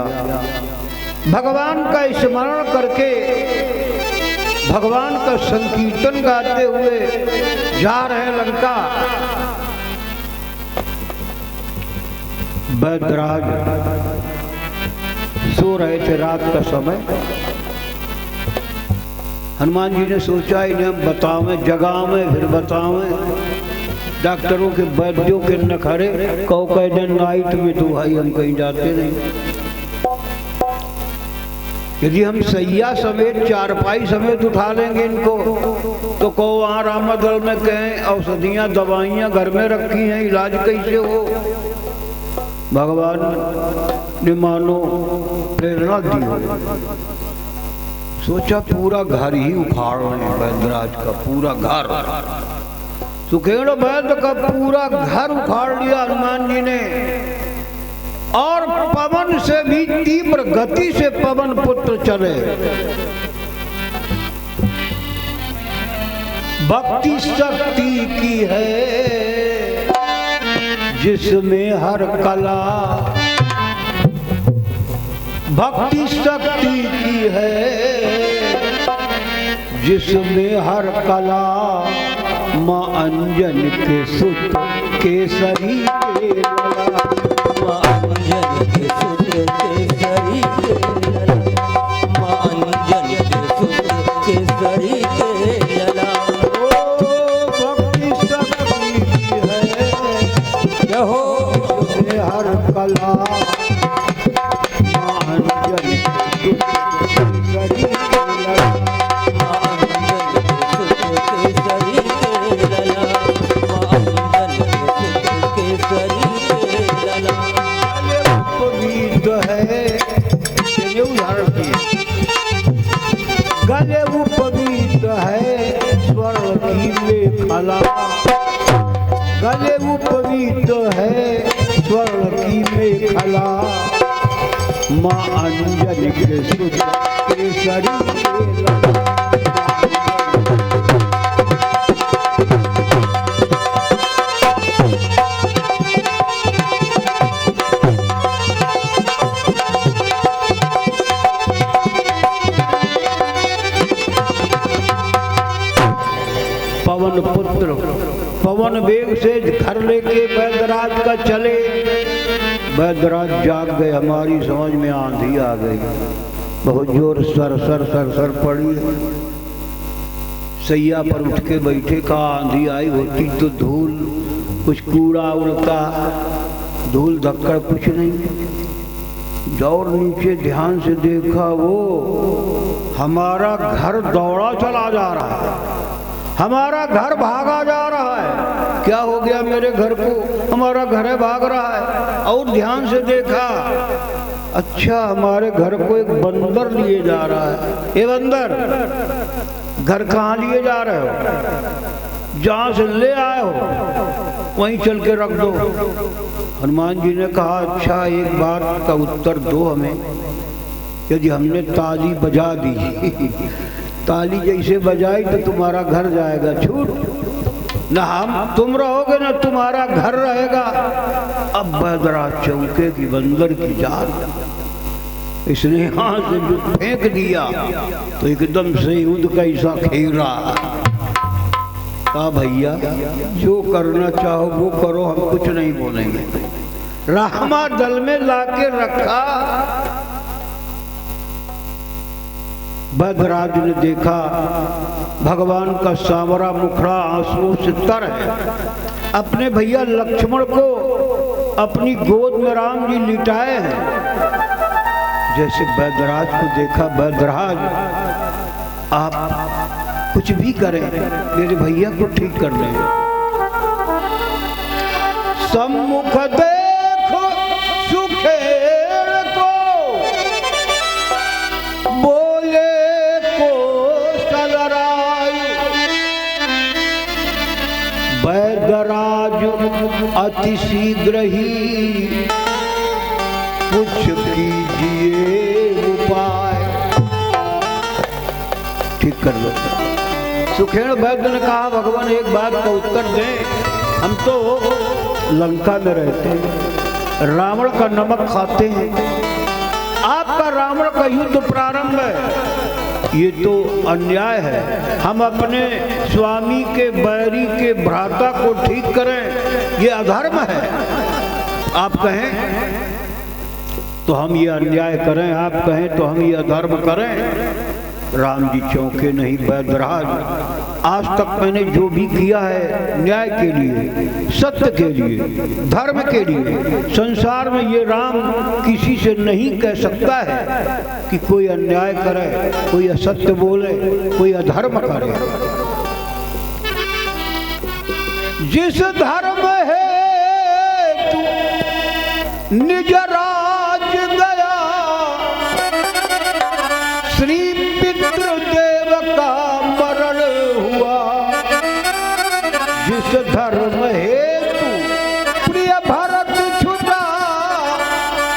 भगवान का स्मरण करके भगवान का संकीर्तन गाते हुए जा रहे लंका। बैदराज सो रहे थे रात का समय। हनुमान जी ने सोचा इन्हें बतावें, जगावें, फिर बतावें। डॉक्टरों के, वैद्यों के नखरे कहो कह दें नाइट में तो भाई हम कहीं जाते नहीं। यदि हम सैया समेत, चारपाई समेत उठा लेंगे इनको तो कहो वहाँ रामादल में कहें औषधियाँ दवाइयाँ घर में रखी हैं, इलाज कैसे हो। भगवान ने मानो प्रेरणा दी हो। सोचा पूरा घर ही उखाड़ रहे हैं, वैद्यराज का पूरा घर, सुखेड़ वैद्य का पूरा घर उखाड़ लिया हनुमान जी ने। और पवन से भी तीव्र गति से पवन पुत्र चले। भक्ति शक्ति की है जिसमें हर कला, भक्ति शक्ति की है जिसमें हर कला। माँ अंजन के सुत केसरी के लला, माँ अंजन के सुत केसरी के लला, माँ अंजन के सुत केसरी के लला। ओ भक्ति शक्ति की है यहो जिसमें हर कला। माँ अंजन के सुत केसरी के लला, माँ अंजन के सुत केसरी के लला, माँ अंजन के सुत केसरी के लला। उपवीत है, ये उदाहरण की। गले उपवीत है स्वर्ण की मेखला, गले उपवीत है स्वर्ण की मेखला। माँ अंजन के सुत केसरी के लला। पवन पुत्र पवन वेग से घर लेके बैदराज का चले। बैदराज जाग गए, हमारी समझ में आंधी आ गई। बहुत जोर सर सर सर सर पड़ी। सैया पर उठ के बैठे, कहा आंधी आई होती तो धूल, कुछ कूड़ा उड़ता, धूल धक्कड़ कुछ नहीं। दौड़ नीचे ध्यान से देखा, वो हमारा घर दौड़ा चला जा रहा है, हमारा घर भागा जा रहा है। क्या हो गया मेरे घर को, हमारा घर है भाग रहा है। और ध्यान से देखा, अच्छा हमारे घर को एक बंदर लिए जा रहा है। ये बंदर, घर कहाँ लिए जा रहे हो? जहाँ से ले आए हो वहीं चल के रख दो। हनुमान जी ने कहा, अच्छा एक बात का उत्तर दो हमें। यदि हमने ताली बजा दी, ताली जैसे बजाई तो तुम्हारा घर जाएगा छूट, न हम तुम रहोगे न तुम्हारा घर रहेगा। अब बैदराज चौके की बंदर की जान, इसने हाथ से फेंक दिया तो एकदम से युद्ध कैसा खेरा। कहा भैया जो करना चाहो वो करो, हम कुछ नहीं बोलेंगे। रामा दल में लाके रखा। बैदराज ने देखा भगवान का सांवरा मुखड़ा आंसुओं से तर है। अपने भैया लक्ष्मण को अपनी गोद में राम जी लिटाए हैं। जैसे बैदराज को देखा, बैदराज आप कुछ भी करें, मेरे भैया को ठीक कर लें। सम्मुख देखो सुखेड़ को, बोले को सलराय। बैदराज अति शीघ्र ही कुछ कीजिए उपाय। ठीक कर लो। सुखेण वैद्य ने कहा भगवान एक बात का उत्तर दें, हम तो लंका में रहते हैं, रावण का नमक खाते हैं, आपका रावण का युद्ध प्रारंभ है, ये तो अन्याय है। हम अपने स्वामी के बैरी के भ्राता को ठीक करें, ये अधर्म है। आप कहें तो हम ये अन्याय करें, आप कहें तो हम ये अधर्म करें। राम जी चौंके नहीं, वैद्यराज आज तक मैंने जो भी किया है न्याय के लिए, सत्य के लिए, धर्म के लिए। संसार में ये राम किसी से नहीं कह सकता है कि कोई अन्याय करे, कोई असत्य बोले, कोई अधर्म करे। जिस धर्म है तू निज राज गया, श्री पितृदेव का मरण हुआ। जिस धर्म हेतु प्रिय भरत छुटा,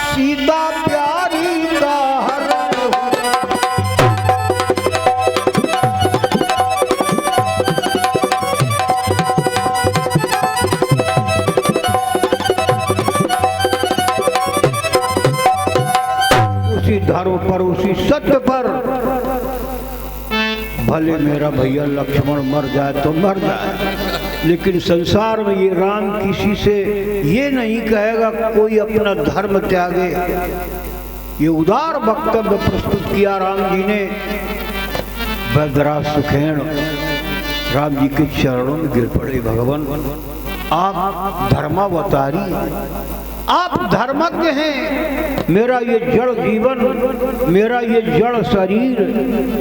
सीता प्यारी का हरण हुआ। उसी धर्म पर, उसी सत्य पर, भले मेरा भैया लक्ष्मण मर जाए तो मर जाए, लेकिन संसार में ये राम किसी से ये नहीं कहेगा कोई अपना धर्म त्यागे। ये उदार वक्तव्य प्रस्तुत किया राम जी ने। वैद्यराज सुखेण राम जी के चरणों में गिर पड़े। भगवान आप धर्मावतारी, आप धर्मज्ञ हैं। मेरा ये जड़ जीवन, मेरा ये जड़ शरीर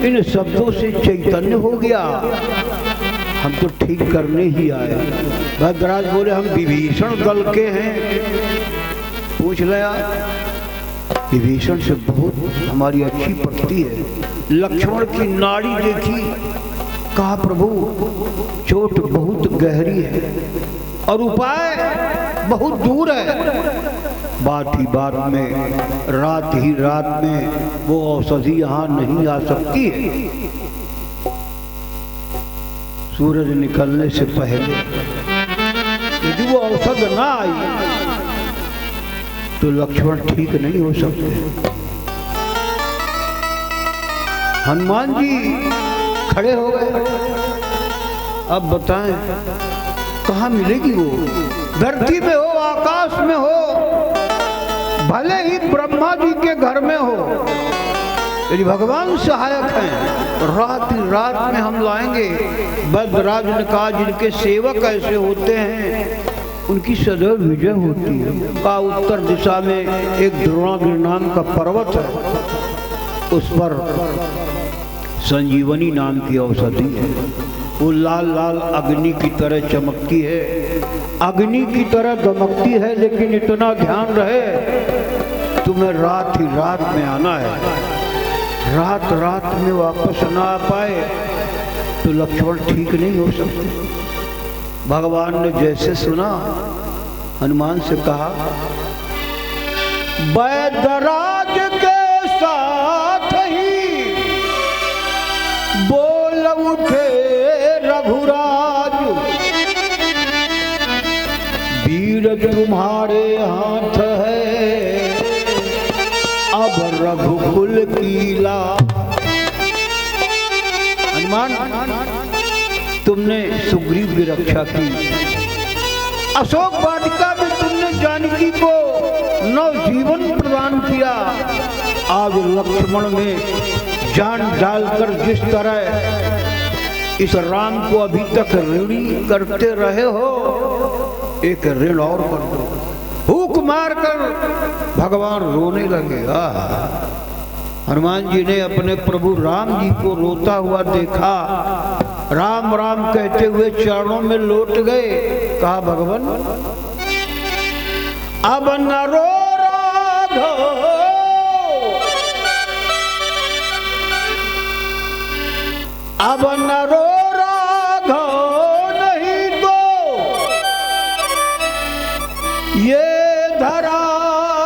इन शब्दों से चैतन्य हो गया। हम तो ठीक करने ही आए। भद्राज बोले हम विभीषण दल के हैं। पूछ लिया, विभीषण से बहुत हमारी अच्छी पड़ती है। लक्ष्मण की नाड़ी देखी, कहा प्रभु चोट बहुत गहरी है और उपाय बहुत दूर है। बात ही बात में, रात ही रात में वो औषधि यहाँ नहीं आ सकती है। सूरज निकलने से पहले यदि वो औषध ना आई तो लक्ष्मण ठीक नहीं हो सकते। हनुमान जी खड़े हो गए। अब बताएं कहाँ मिलेगी वो? धरती में हो, आकाश में हो, भले ही ब्रह्मा जी के घर में हो, यदि भगवान सहायक हैं रात रात में हम लाएंगे। वैद्यराज ने कहा जिनके सेवक ऐसे होते हैं उनकी सदैव विजय होती है। का उत्तर दिशा में एक द्रोणागिरि नाम का पर्वत है, उस पर संजीवनी नाम की औषधि है। वो लाल लाल अग्नि की तरह चमकती है, अग्नि की तरह दमकती है, लेकिन इतना ध्यान रहे तुम्हें रात ही रात में आना है। रात रात में वापस ना आ पाए तो लक्ष्मण ठीक नहीं हो सकते। भगवान ने जैसे सुना हनुमान से कहा, वैद्यराज के साथ ही बोल उठे रघुराज, वीर तुम्हारे हाथ है अब रघुकुल कीला। हनुमान तुमने सुग्रीव की रक्षा की, अशोक वाटिका में तुमने जानकी को नवजीवन प्रदान किया। आज लक्ष्मण में जान डालकर जिस तरह इस राम को अभी तक ऋणी करते रहे हो, एक ऋण और कर दो। हुक मारकर भगवान रोने लगे। हनुमान जी ने अपने प्रभु राम जी को रोता हुआ देखा। राम राम कहते हुए चरणों में लौट गए। कहा भगवान अब न रो राघव, अब न रो राघव, नहीं तो ये धरा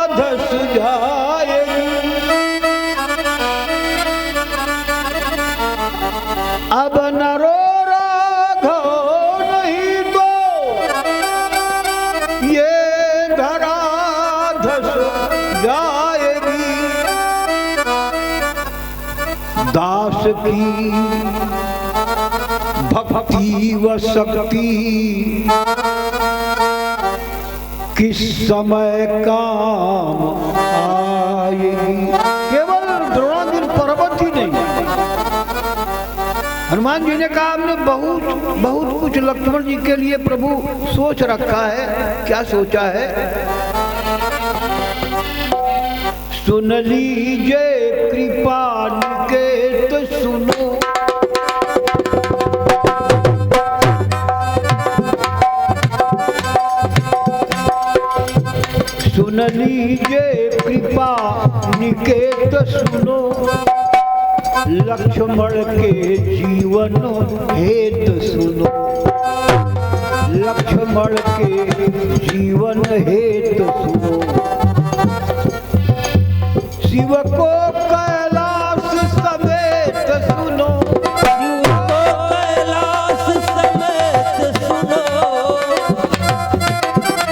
धस जाएगी। अब न रो की भक्ति व शक्ति किस समय काम आएगी। केवल द्रोणागिरि पर्वत ही नहीं, हनुमान जी ने कहा हमने बहुत बहुत कुछ लक्ष्मण जी के लिए प्रभु सोच रखा है। क्या सोचा है? सुन लीजिए कृपा निकेत सुनो, सुन लीजिए कृपा निकेत सुनो, लक्ष्मण के जीवन हेत सुनो, लक्ष्मण के जीवन हेत सुनो। शिव को कैलाश समेत सुनो, शिव को कैलाश समेत सुनो,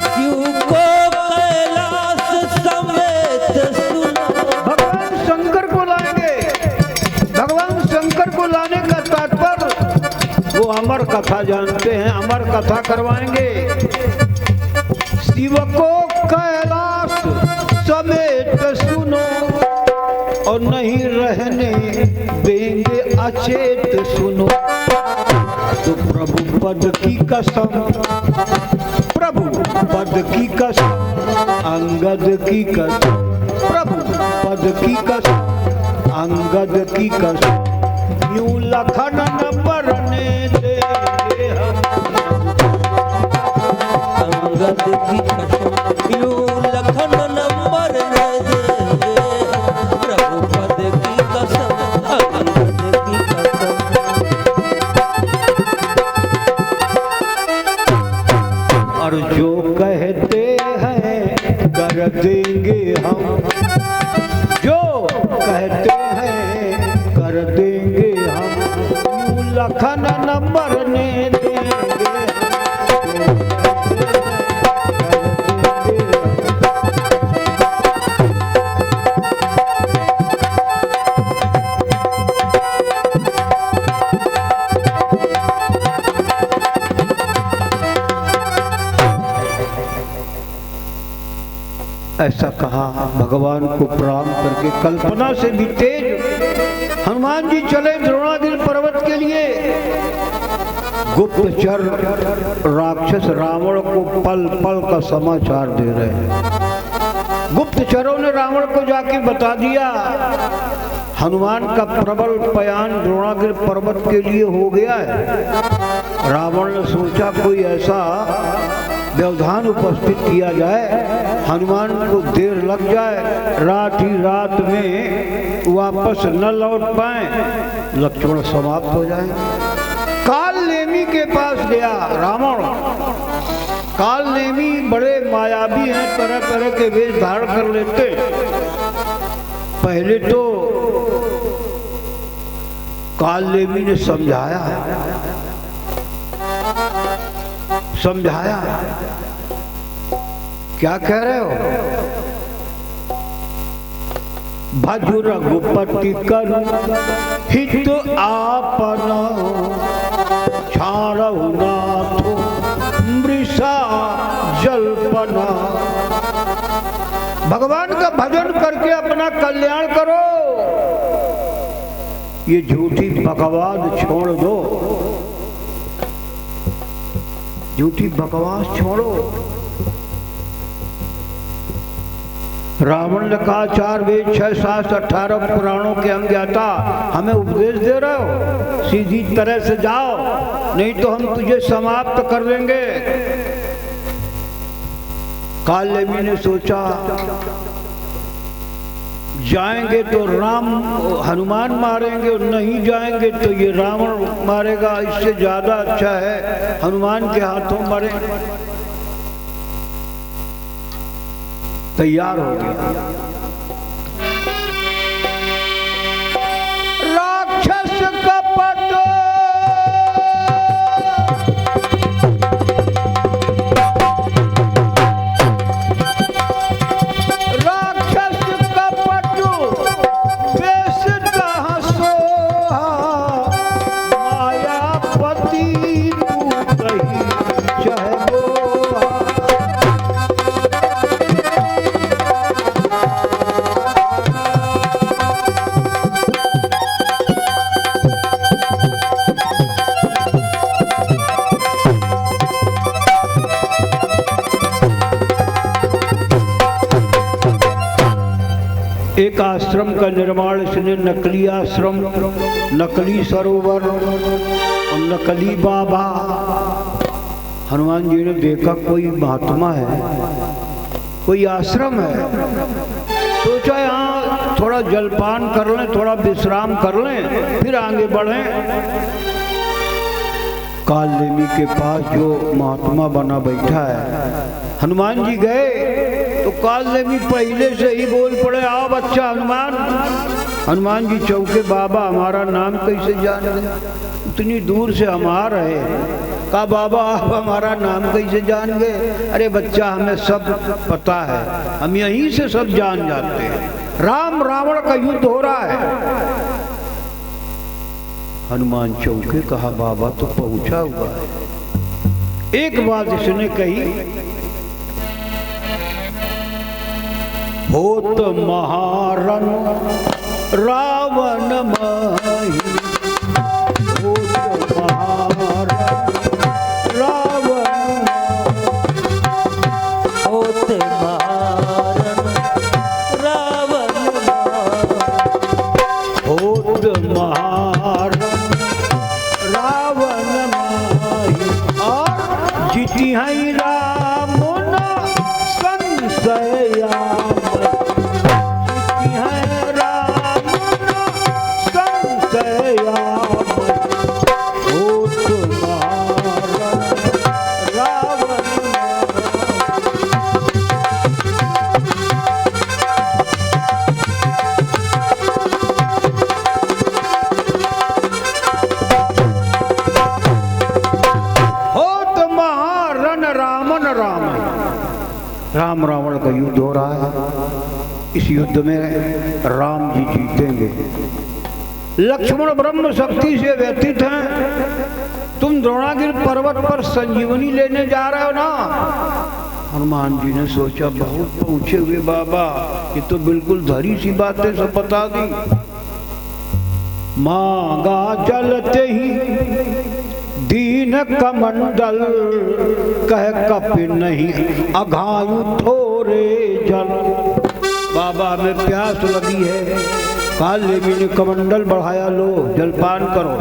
शिव को कैलाश समेत सुनो। भगवान शंकर को लाएंगे। भगवान शंकर को लाने का तात्पर्य वो अमर कथा जानते हैं, अमर कथा करवाएंगे। शिव को कैलाश समेत सुनो और नहीं रहने देंगे अचेत सुनो। तो प्रभु पद की कसम, प्रभु पद की कसम, अंगद की कसम, प्रभु पद की कसम, अंगद की कसम, यूं लखन न बरने देंगे हम। अंगद की कसम यूं लखन न मरने देंगे, प्रभु पद की कसम, अंगद की कसम। और जो कहते हैं कर देंगे हम, जो कहते हैं कर देंगे हम, यूं लखन न मरने देंगे। ऐसा कहा भगवान को प्रणाम करके। कल्पना से भी तेज हनुमान जी चले द्रोणागिरि पर्वत के लिए। गुप्तचर राक्षस रावण को पल पल का समाचार दे रहे हैं। गुप्तचरों ने रावण को जाके बता दिया हनुमान का प्रबल पयान द्रोणागिरि पर्वत के लिए हो गया है। रावण ने सोचा कोई ऐसा व्यवधान उपस्थित किया जाए, हनुमान को देर लग जाए, रात ही रात में वापस न लौट पाए, लक्ष्मण समाप्त हो जाए। काल नेमी के पास गया रावण। काल नेमी बड़े मायावी हैं, तरह तरह के वेश धारण कर लेते। पहले तो काल नेमी ने समझाया क्या कह रहे हो? भजु रघुपति करु हित आपना, छाड़हु नाथ मृषा जल्पना। भगवान का भजन करके अपना कल्याण करो, ये झूठी बकवास छोड़ दो, झूठी बकवास छोड़ो। रावण ने कहा 4 वेद 6 शास्त्र 18 पुराणों के हम ज्ञाता, हमें उपदेश दे रहे हो? सीधी तरह से जाओ, नहीं तो हम तुझे समाप्त कर देंगे। काल नेमी ने सोचा जाएंगे तो राम हनुमान मारेंगे और नहीं जाएंगे तो ये रावण मारेगा, इससे ज्यादा अच्छा है हनुमान के हाथों मरे। तैयार हो गया। राक्षस कपट राक्षस कपट वेश सोहा, एक आश्रम का निर्माण इसने, नकली आश्रम, नकली सरोवर और नकली बाबा। हनुमान जी ने देखा कोई महात्मा है, कोई आश्रम है, सोचा यहाँ थोड़ा जलपान कर लें, थोड़ा विश्राम कर लें, फिर आगे बढ़ें। काल नेमी के पास जो महात्मा बना बैठा है, हनुमान जी गए तो काल नेमी पहले से ही बोल पड़े, आओ बच्चा हनुमान। हनुमान जी चौके, बाबा हमारा नाम कैसे जान गए, इतनी दूर से हम आ रहे हैं। कहा बाबा आप हमारा नाम कैसे जान गए? अरे बच्चा हमें सब पता है, हम यहीं से सब जान जाते हैं, राम रावण का युद्ध हो रहा है। हनुमान चौके, कहा बाबा तो पहुंचा हुआ है। एक बात इसने कही, होत महारण रावण माही, होत महारण रावण, होत महारण रावण, होत महारण रावण माही, और जीती है राम न संशया, राम रावण का युद्ध हो रहा है। इस युद्ध में राम जी जीतेंगे। लक्ष्मण ब्रह्म शक्ति से व्यतीत हैं, तुम द्रोणागिर पर्वत पर संजीवनी लेने जा रहे हो ना। हनुमान जी ने सोचा बहुत पहुंचे हुए बाबा, ये तो बिल्कुल धरी सी बातें सब बता दी। मांगा चलते ही दीन कमंडल, कह कपि नहीं अघायु थोरे जल। बाबा में प्यास लगी है, काल नेमी ने कमंडल बढ़ाया, लो जलपान करो।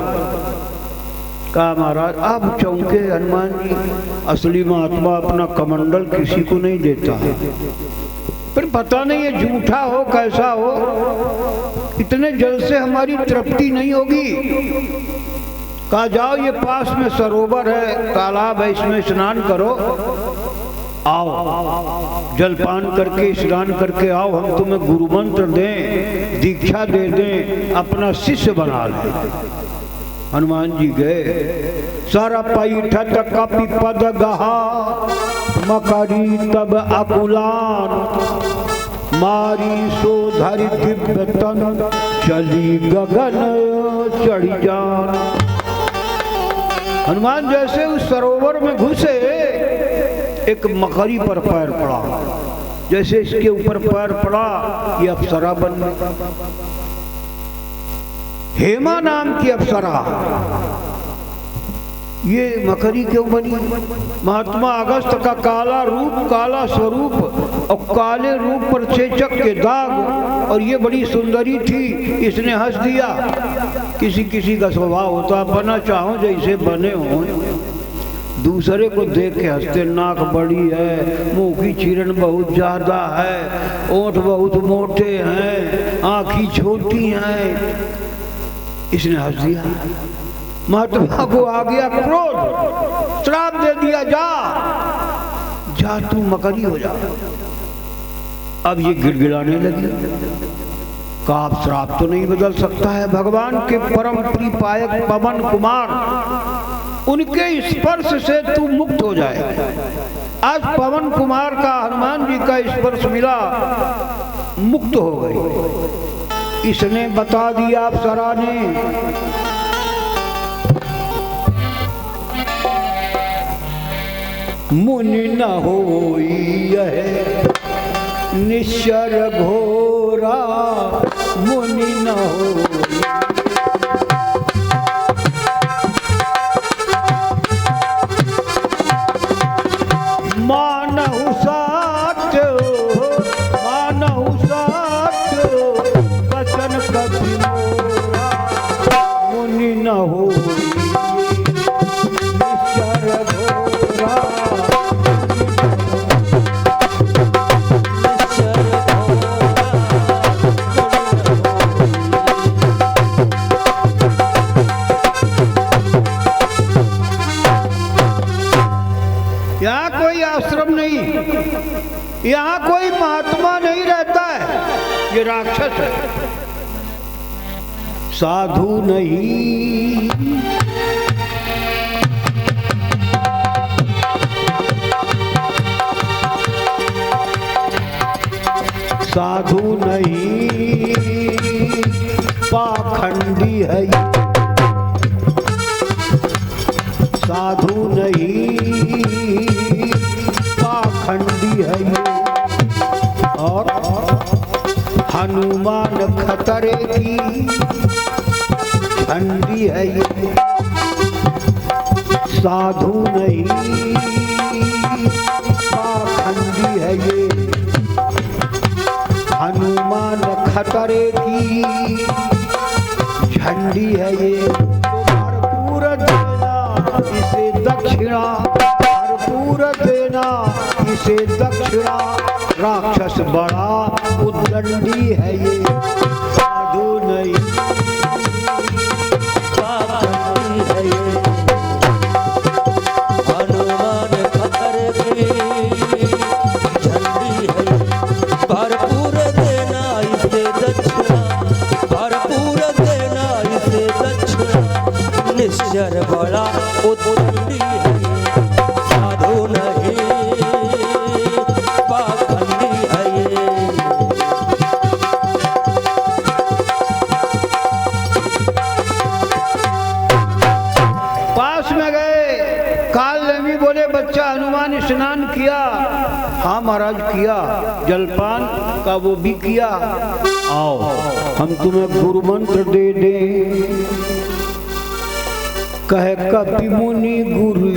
कहा महाराज आप चौंके हनुमान जी, असली महात्मा अपना कमंडल किसी को नहीं देता है, फिर पता नहीं ये झूठा हो कैसा हो, इतने जल से हमारी तृप्ति नहीं होगी। कहा जाओ ये पास में सरोवर है, तालाब है, इसमें स्नान करो, आओ जलपान करके स्नान करके आओ, हम तुम्हें गुरु मंत्र दें, दीक्षा दे दें, अपना शिष्य बना लें। हनुमान जी गए, सारा पैठत कपि पद गहा, मकरी तब अकुलान, मारी सो धरि दिव्य तन, चली गगन चढ़ी जान। हनुमान जैसे उस सरोवर में घुसे, एक मकड़ी पर पैर पड़ा, जैसे इसके ऊपर पैर पड़ा ये अप्सरा बन गई, हेमा नाम की अप्सरा। ये मकड़ी क्यों बनी? महात्मा अगस्त का काला रूप, काला स्वरूप और काले रूप पर चेचक के दाग, और ये बड़ी सुंदरी थी, इसने हंस दिया। किसी किसी का स्वभाव होता बना चाहो जैसे बने हो, दूसरे को देख के हंसते, नाक बड़ी है, मुंह की चिरण बहुत ज्यादा है, ओंठ बहुत मोटे हैं, आँखें छोटी हैं, इसने हंस दिया। महात्मा को आ गया क्रोध, श्राप दे दिया, जा जा तू मकड़ी हो जा। अब ये गिड़गिड़ाने लगी, का आप श्राप तो नहीं बदल सकता है, भगवान के परम प्रियपायक पवन कुमार, उनके स्पर्श से तू मुक्त हो जाए। आज पवन कुमार का हनुमान जी का स्पर्श मिला, मुक्त हो गई। इसने बता दिया अप्सरा ने, मुनि न होई यह निश्चर घोरा, मुनि न होई। मानहु साथ, मानहु साथ आश्रम नहीं, यहाँ कोई महात्मा नहीं रहता है, ये राक्षस है, साधु नहीं। साधु नहीं, पाखंडी है ये, साधु नहीं, पाखंडी है ये, और हनुमान खतरे की झंडी है ये। साधु नहीं, पाखंडी है ये, हनुमान खतरे की झंडी है ये। भरपूर देना इसे दक्षिणा, भरपूर देना इसे दक्षिणा, राक्षस बड़ा उद्दंडी है ये। साधु नहीं, पाखंडी है ये, हनुमान खतरे की झंडी है ये। भरपूर देना इसे दक्षिणा, भरपूर देना इसे दक्षिणा, निश्चर बड़ा उद्दंडी है ये। साधु नहीं, पाखंडी है ये। पास में गए, काल नेमी बोले बच्चा हनुमान स्नान किया? हाँ महाराज किया। जलपान का वो भी किया। आओ हम तुम्हें गुरु मंत्र दे दें। कहे कपि मुनि गुरु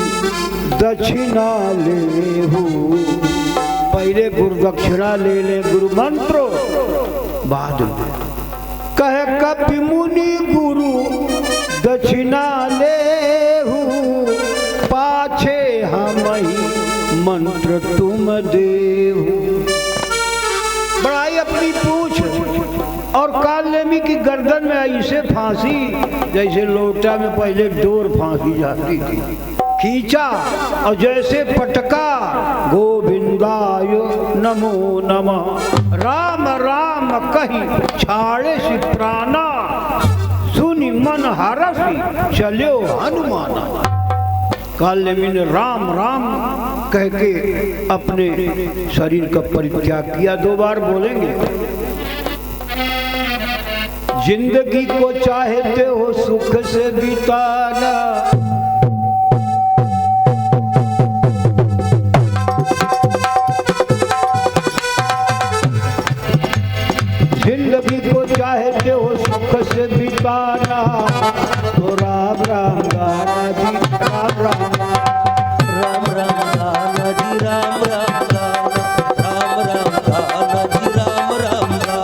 दक्षिणा ले हो, पहले गुरु दक्षिणा ले ले, गुरु मंत्र बाद में। कहे कपि मुनि गुरु दक्षिणा ले हो, पाछे हम ही मंत्र तुम देहु। बढ़ाई अपनी पूछ और काल नेमी की गर्दन में ऐसे फांसी जैसे लोटा में पहले डोर फांसी जाती थी। खींचा और जैसे पटका, गोविंदाय नमो नमः, राम राम कही छाड़े सी प्राणा, सुनि मन हरसी चलो हनुमाना। काल नेमी ने राम राम कह के अपने शरीर का परित्याग किया। 2 बार बोलेंगे। जिंदगी को चाहते हो सुख से बिताना, जिंदगी को चाहते हो सुख से बिताना, तो राम राम गाना जी, राम राम राम राम गाना जी, राम राम गाना, राम राम गाना जी, राम राम गाना।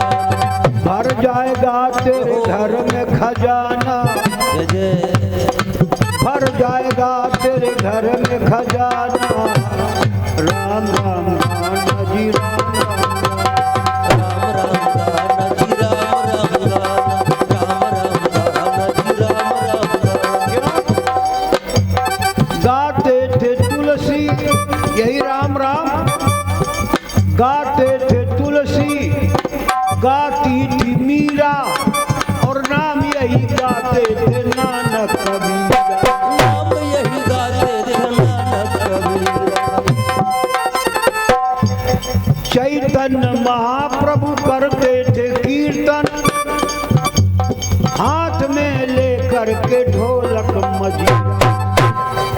भर जाएगा तेरे घर में खजाना, जय जय, भर जाएगा तेरे घर में खजाना, राम राम गाना जी, राम राम राम गाना जी, राम राम गाना, राम गाना जी, राम गाना। गाते थे तुलसी, यही राम राम गाते थे तुलसी, गाती थी मीरा, और नाम यही गाते थे नानक कबीरा। नाम यही गाते थे नानक कबीरा। चैतन्य महाप्रभु करते थे कीर्तन, हाथ में लेकर के ढोलक मजीरा।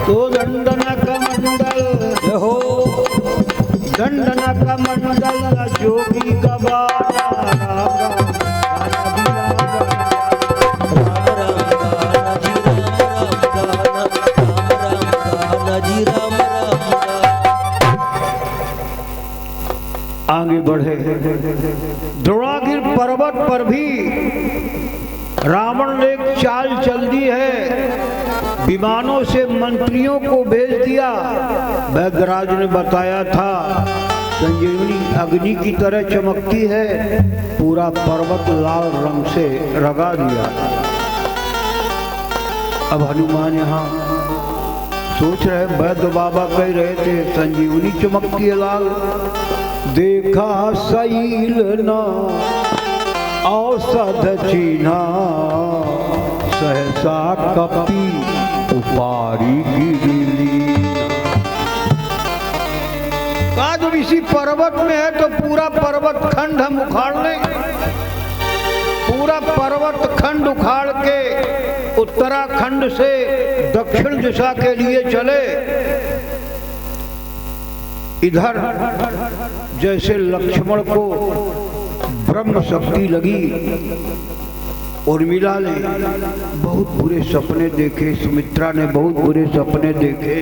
तो दंडना का मंडल हो, दंडना का मंडल जोगी का बारा, राम राम गाना भी राम राम। राम गाना जी, राम राम गाना। आगे बढ़े। द्रोणागिर पर्वत पर भी रावण ने एक चाल चल दी है। विमानों से मंत्रियों को भेज दिया। वैद्यराज ने बताया था संजीवनी अग्नि की तरह चमकती है, पूरा पर्वत लाल रंग से रंगा दिया। अब हनुमान यहाँ सोच रहे वैद्य बाबा कह रहे थे संजीवनी चमकती है लाल। देखा सैल न औषध चिन्हा सहसा कपी उपारी गिरली। कहा जब इसी पर्वत में है तो पूरा पर्वत खंड हम उखाड़ लें। पूरा पर्वत खंड उखाड़ के उत्तराखंड से दक्षिण दिशा के लिए चले। इधर जैसे लक्ष्मण को ब्रह्म शक्ति लगी, उर्मिला ने बहुत बुरे सपने देखे, सुमित्रा ने बहुत बुरे सपने देखे।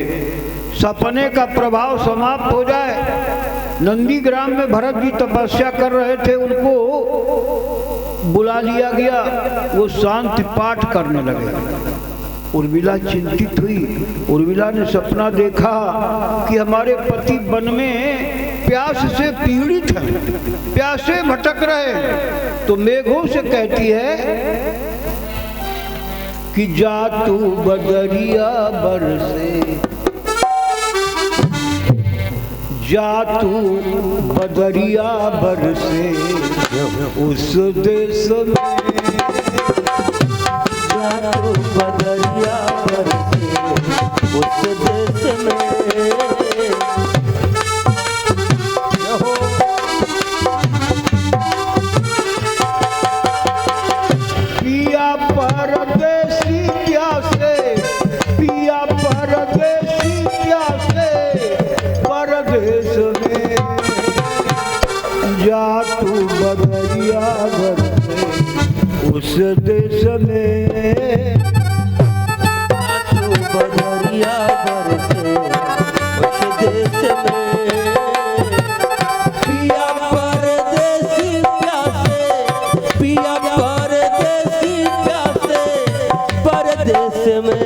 सपने का प्रभाव समाप्त हो जाए। नंदीग्राम में भरत जी तपस्या कर रहे थे, उनको बुला लिया गया, वो शांति पाठ करने लगे। उर्मिला चिंतित हुई। उर्मिला ने सपना देखा कि हमारे पति वन में प्यास से पीड़ित हैं, प्यासे भटक रहे हैं। तो मेघों से कहती है कि जा तू बदरिया बरसे, जा तू बदरिया बरसे उस देश में, जा तू बदरिया बरसे उस देश में। पिया परदेसी प्यासे, पिया परदेसी प्यासे परदेश में, जा तू बदरिया बरसे उस देश में, जा तू बदरिया बरसे उस देश में। पिया परदेसी प्यासे, पिया परदेसी प्यासे परदेश में,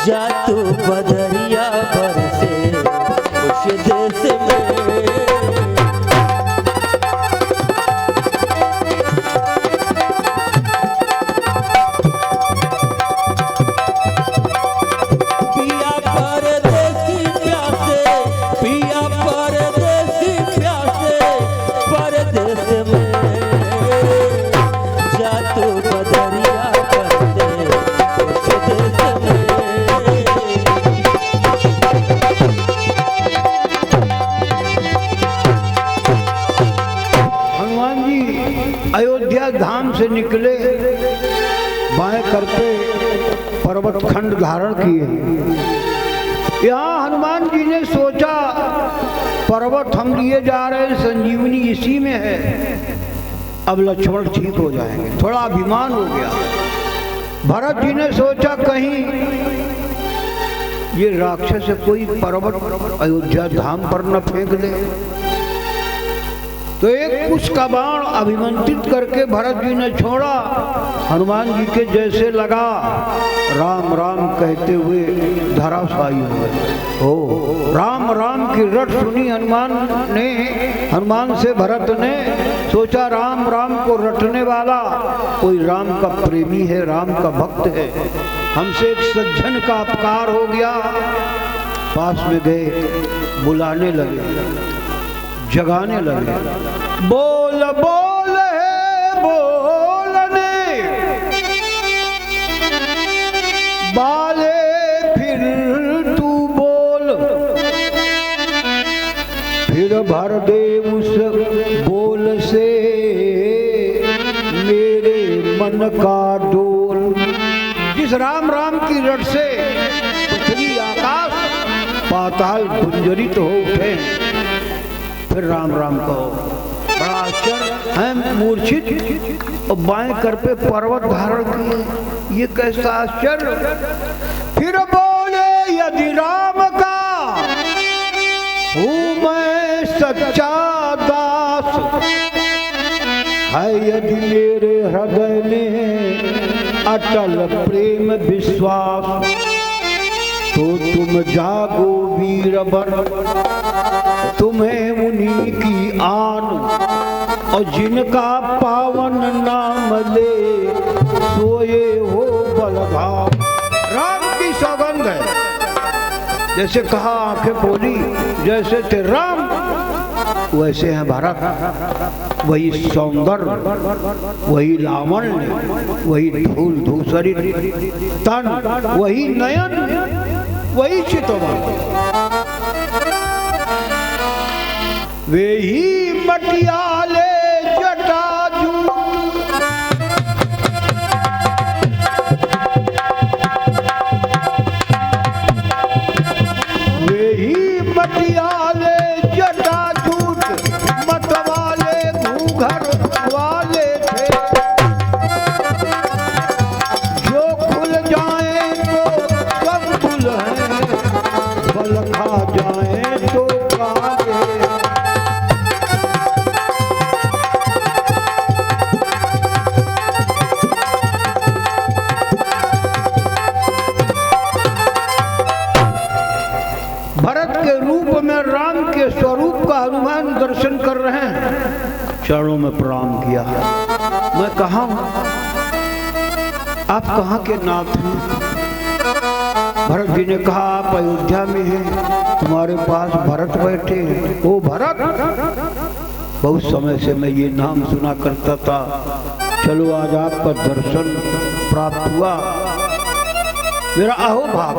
जा तू बदरिया बरसे उस देश में। अयोध्या धाम से निकले, बाएं करते पर्वत खंड धारण किए। यहाँ हनुमान जी ने सोचा पर्वत हम लिए जा रहे हैं, संजीवनी इसी में है, अब लक्ष्मण ठीक हो जाएंगे। थोड़ा अभिमान हो गया। भरत जी ने सोचा कहीं ये राक्षस कोई पर्वत अयोध्या धाम पर न फेंक दे। तो एक कुश का बाण अभिमंत्रित करके भरत जी ने छोड़ा, हनुमान जी के जैसे लगा, राम राम कहते हुए धराशायी हो गए। ओ राम राम की रट सुनी हनुमान से भरत ने सोचा राम राम को रटने वाला कोई राम का प्रेमी है, राम का भक्त है, हमसे एक सज्जन का अपकार हो गया। पास में गए, बुलाने लगे, जगाने लगे। बोल बोल है बोलने वाले, फिर तू बोल, फिर भर दे उस बोल से मेरे मन का डोल। जिस राम राम की रट से पृथ्वी आकाश पाताल गुंजरित हो उठे, फिर राम राम कहो। बड़ा आश्चर्य है, मूर्छित और बाएं कर पे पर्वत धारण किए, ये कैसा आश्चर्य। फिर बोले यदि राम का हूँ मैं सच्चा दास, है यदि मेरे हृदय में अटल प्रेम विश्वास, तो तुम जागो वीर बन, तुम्हें उन्हीं की आन, और जिनका पावन नाम ले सोए हो बलधाम। राम की सौगंध जैसे कहा आंखें खोली, जैसे थे राम वैसे हैं भरत। वही सौंदर्य, वही लावण्य, वही धूल धूसरित तन, वही नयन, वही चितवन। वे ही मटियाले जटाजूट, वे ही मटियाले जटाजूट, मतवाले घूंघर वाले थे। जो खुल जाए तो सब खुल है, बल खा जाए तो कागे। भरत के रूप में राम के स्वरूप का हनुमान दर्शन कर रहे हैं, चरणों में प्रणाम किया। मैं कहाँ हूं? आप कहाँ के नाथ हैं? भरत जी ने कहा आप अयोध्या में हैं, तुम्हारे पास भरत बैठे हैं। ओ भरत, बहुत समय से मैं ये नाम सुना करता था, चलो आज आपका दर्शन प्राप्त हुआ, मेरा अहोभाव।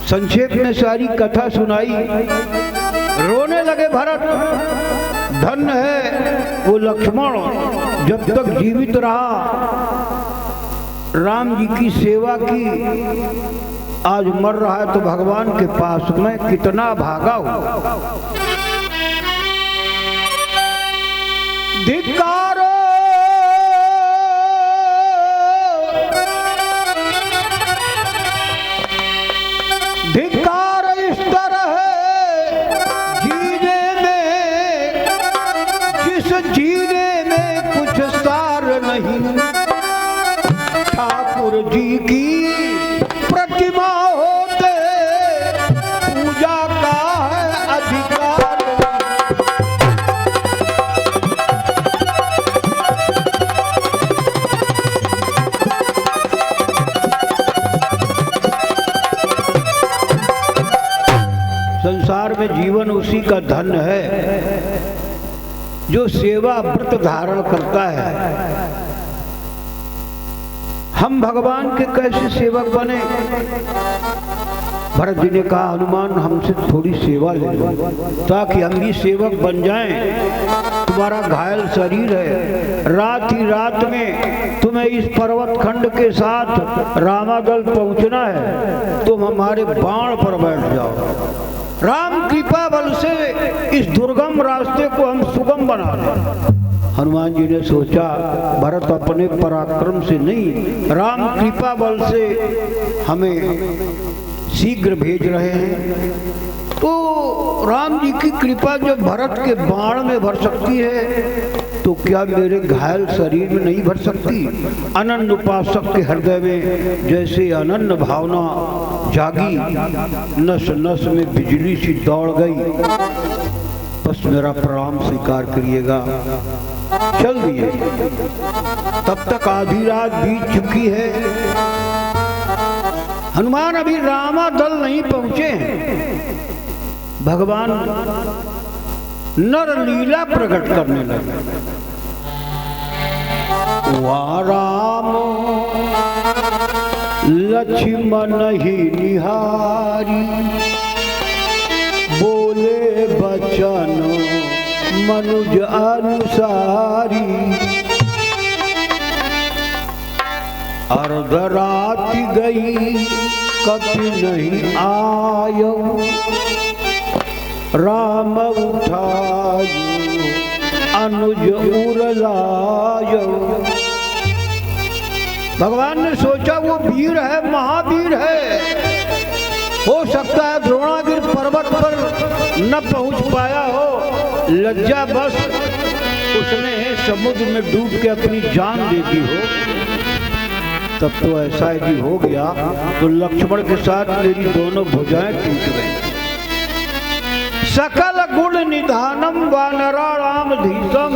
संक्षेप में सारी कथा सुनाई। रोने लगे भरत। धन्य है वो लक्ष्मण, जब तक जीवित रहा राम जी की सेवा की, आज मर रहा है तो भगवान के पास में कितना भागा हूं। धिक्कारो धिक्कार इस तरह जीने में, जिस जीने में कुछ सार नहीं। ठाकुर जी की प्रतिमा होते पूजा का है अधिकार। संसार में जीवन उसी का धन है जो सेवा व्रत धारण करता है। हम भगवान के कैसे सेवक बने? भरत जी ने कहा हनुमान हमसे थोड़ी सेवा ले लो ताकि हम भी सेवक बन जाएं। तुम्हारा घायल शरीर है, रात ही रात में तुम्हें इस पर्वत खंड के साथ रामादल पहुंचना है, तुम हमारे बाण पर बैठ जाओ। राम कृपा बल से इस दुर्गम रास्ते को हम सुगम बना दें। हनुमान जी ने सोचा भरत अपने पराक्रम से नहीं, राम कृपा बल से हमें शीघ्र भेज रहे हैं, तो राम जी की कृपा जब भरत के बाण में भर सकती है तो क्या मेरे घायल शरीर में नहीं भर सकती? अनन्य उपासक के हृदय में जैसे अनन्य भावना जागी, नस नस में बिजली सी दौड़ गई। बस मेरा प्रणाम स्वीकार करिएगा। चल दिए। तब तक आधी रात बीत चुकी है। हनुमान अभी रामा दल नहीं पहुंचे हैं। भगवान नर लीला प्रकट करने लगे। वा राम लक्ष्मण ही निहारी, बोले बचन मनुज अनुसारी। अर्धराति गई कपि नहीं आयो, राम उठायो अनुज उरलायो। भगवान ने सोचा वो वीर है, महावीर है, हो सकता है द्रोणागिर पर्वत पर न पहुंच पाया हो, लज्जा बस उसने समुद्र में डूब के अपनी जान दे दी हो। तब तो ऐसा यदि हो गया तो लक्ष्मण के साथ मेरी दोनों भुजाएं टूट गई। सकल गुण निधानम वानराणाम धीतम,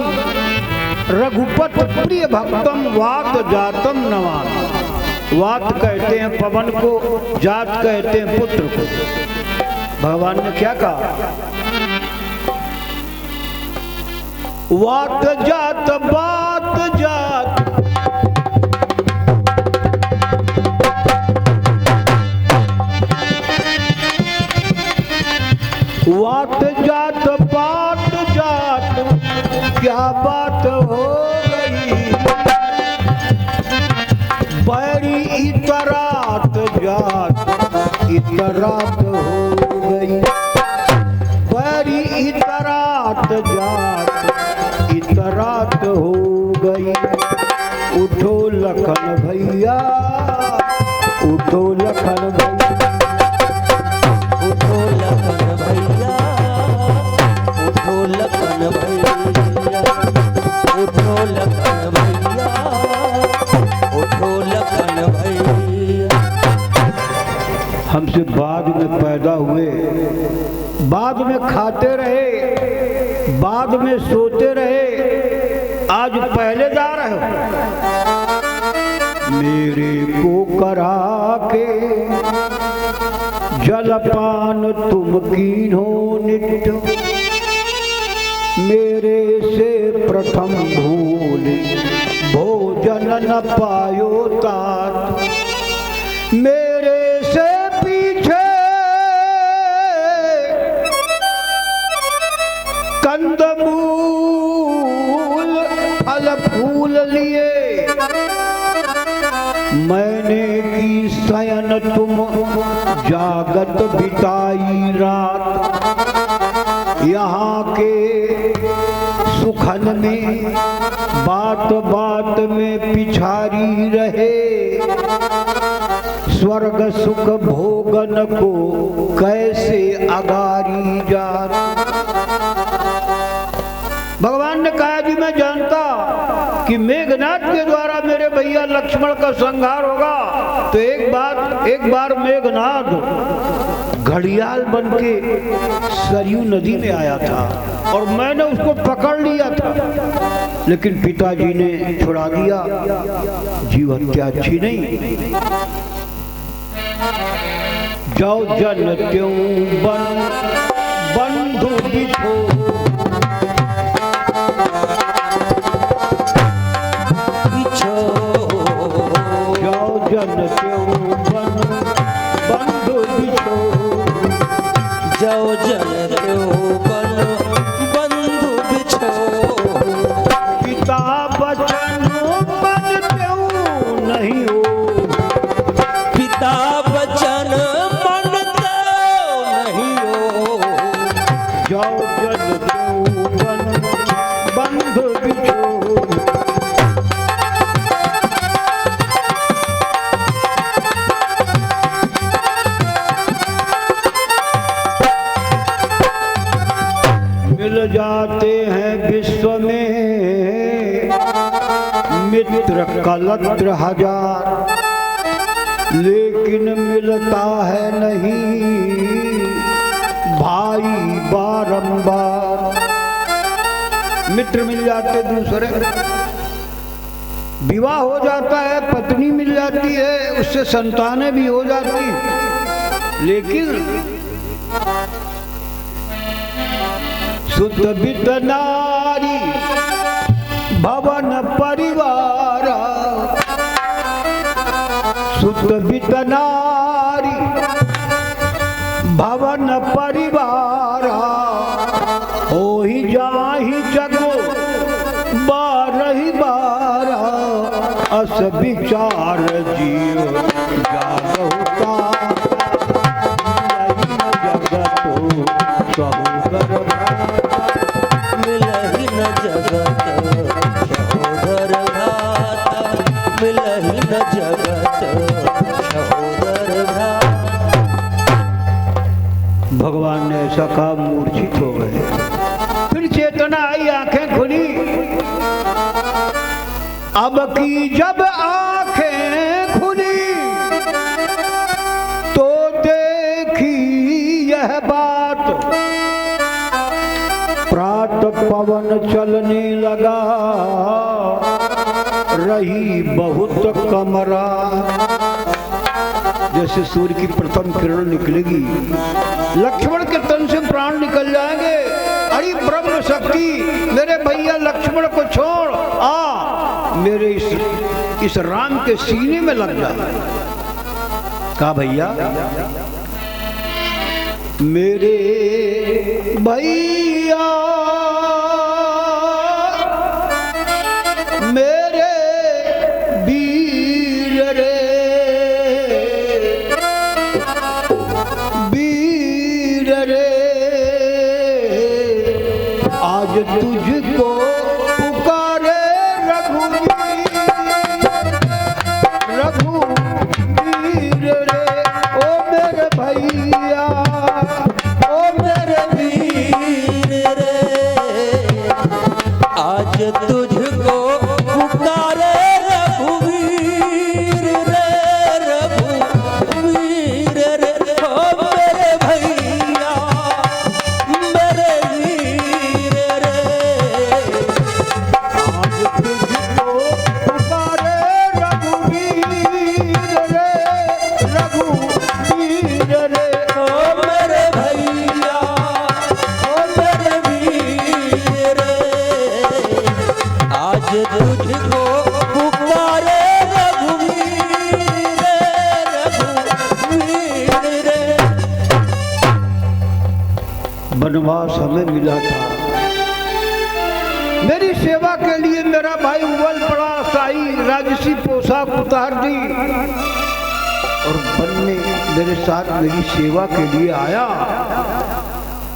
रघुपत प्रिय भक्तम वात जातम नवाम। वात कहते हैं पवन को, जात कहते हैं पुत्र को। भगवान ने क्या कहा? वात जात बात जात, वात जात बात जात, क्या बात हो गई? बैरी इतरात जात, इतरात हो गई। बैरी इतरात जात, इतरात हो गई। उठो लखन भैया, उठो लखन भैया, उठो लखन भैया, उठो लखन भैया, उठो लखन भैया, उठो लखन भैया। हमसे बाद में पैदा हुए, बाद में खाते रहे, बाद में सोते रहे, आज पहले जा रहे हो। मेरे को करा के जलपान तुम कीन्हो नित्य, मेरे से प्रथम भूल भोजन न पायो तात। मेरे से पीछे कंदमूल फल फूल लिए, मैंने की शयन तुम जागत बिताई रात। यहाँ के सुखन में बात बात में पिछारी रहे, स्वर्ग सुख भोगन को कैसे अगारी जात। भगवान ने कहा जी मैं जानता कि मेघनाद के द्वारा मेरे भैया लक्ष्मण का संहार होगा, तो एक बार मेघनाद घड़ियाल बन के सरयू नदी में आया था और मैंने उसको पकड़ लिया था, लेकिन पिताजी ने छुड़ा दिया। जीव हत्या अच्छी नहीं। जाओ जन त्यों बन बंधु बिछो, जाओ जन त्यों बन बंधु बिछो, जाओ जन त्यों बन बंधु बिछो। पिता बचन मन त्यों नहीं हो, पिता बचन मन त्यों नहीं हो। जाओ जन त्यों बन बंधु बिछो। मिल जाते हैं विश्व में मित्र कलत्र हजार, लेकिन मिलता है नहीं भाई बारंबार। मित्र मिल जाते दूसरे, विवाह हो जाता है, पत्नी मिल जाती है, उससे संतानें भी हो जाती, लेकिन सुत बित नारी भवन परिवार, सुत बित नारी भवन परिवार। हो ही जाहि जगो बारही बारा, अस विचार जीव जागहुता। मिलहि न जगत सहोदर भ्राता, मिलहि न जगत सहोदर भ्राता। भगवान ने ऐसा कहा, मूर्छित हो गए। फिर चेतना आई, आंखें खुली। अब की जब आंखें खुली तो देखी यह बात, प्रात पवन चलने लगा, रही बहुत कमरा। जैसे सूर्य की प्रथम किरण निकलेगी, लक्ष्मण के तन से प्राण निकल जाएंगे। अरे ब्रह्म शक्ति, मेरे भैया लक्ष्मण को छोड़ आ, मेरे इस राम के सीने में लग जा। कहा भैया मेरे भैया, मेरे वीर रे, वीर रे, आज तुझको पुकारे रघुवीर, रघुवीर रे, ओ मेरे भैया, ओ मेरे वीर रे, आज तुझको पुकारे रघुवीर रे, रघुवीर रे, ओ मेरे भैया, मेरे वीर रे, आज तुझको पुकारे रघुवीर रे, रघुवीर रे, ओ मेरे भैया, ओ मेरे वीर रे, आज तुझको पुकारे रघुवीर रे, रघुवीर रे। वनवास हमें मिला था, मेरी सेवा के लिए मेरा भाई उबल पड़ा, शाही राजसी पोशाक उतार दी और वन में मेरे साथ मेरी सेवा के लिए आया।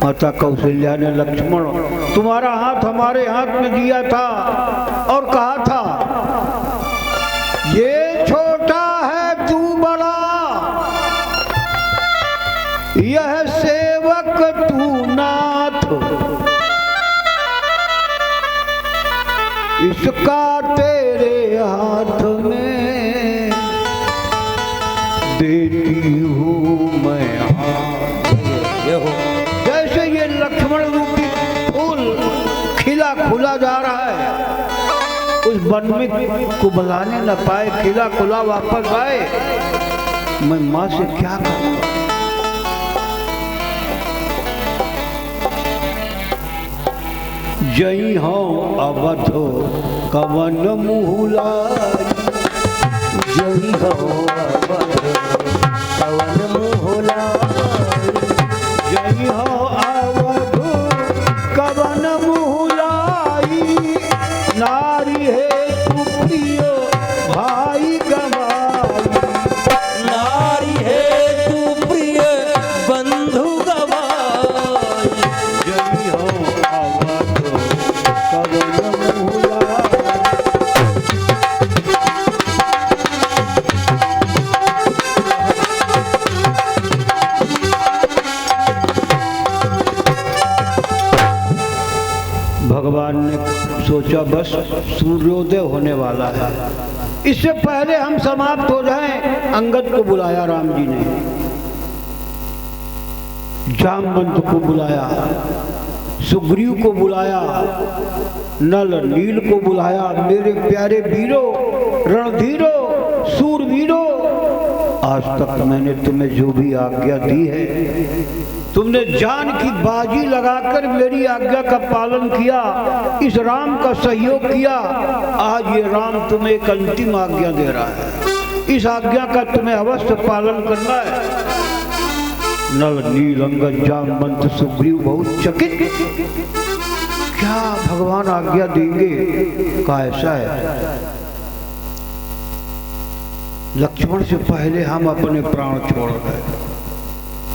माता कौशल्या ने लक्ष्मण तुम्हारा हाथ हमारे हाथ में दिया था और कहा था ये छोटा है तू बड़ा, यह सेवक तू नाथ, इसका तेरे हाथ में देती हूँ मैं हाथ। ये हो जैसे ये लक्ष्मण रूपी फूल खिला खुला जा रहा है, उस वन में कुबलाने न पाए, खिला खुला वापस आए, मैं माँ से क्या कहूँगा। जई हो अवध कवन मुहुलाई, जई हो अवध कवन मुहुलाई, जई हो अवध कवन मुहुलाई, नारी है तू प्रिय भाई गवाई, नारी है तू प्रिय बंधु गवाई, जई हो अवध कवन मुहुलाई। भगवान ने सोचा बस सूर्योदय होने वाला है, इससे पहले हम समाप्त हो जाएं। अंगद को बुलाया राम जी ने, जामवंत को बुलाया, सुग्रीव को बुलाया, नल नील को बुलाया। मेरे प्यारे वीरों, रणधीरों, सूरवीरों, आज तक मैंने तुम्हें जो भी आज्ञा दी है, तुमने जान की बाजी लगाकर मेरी आज्ञा का पालन किया, इस राम का सहयोग किया। आज ये राम तुम्हें एक अंतिम आज्ञा दे रहा है, इस आज्ञा का तुम्हें अवश्य पालन करना है। नल नील अंगद जामवंत सुग्रीव बहुत चकित, क्या भगवान आज्ञा देंगे, का ऐसा है। लक्ष्मण से पहले हम अपने प्राण छोड़ गए,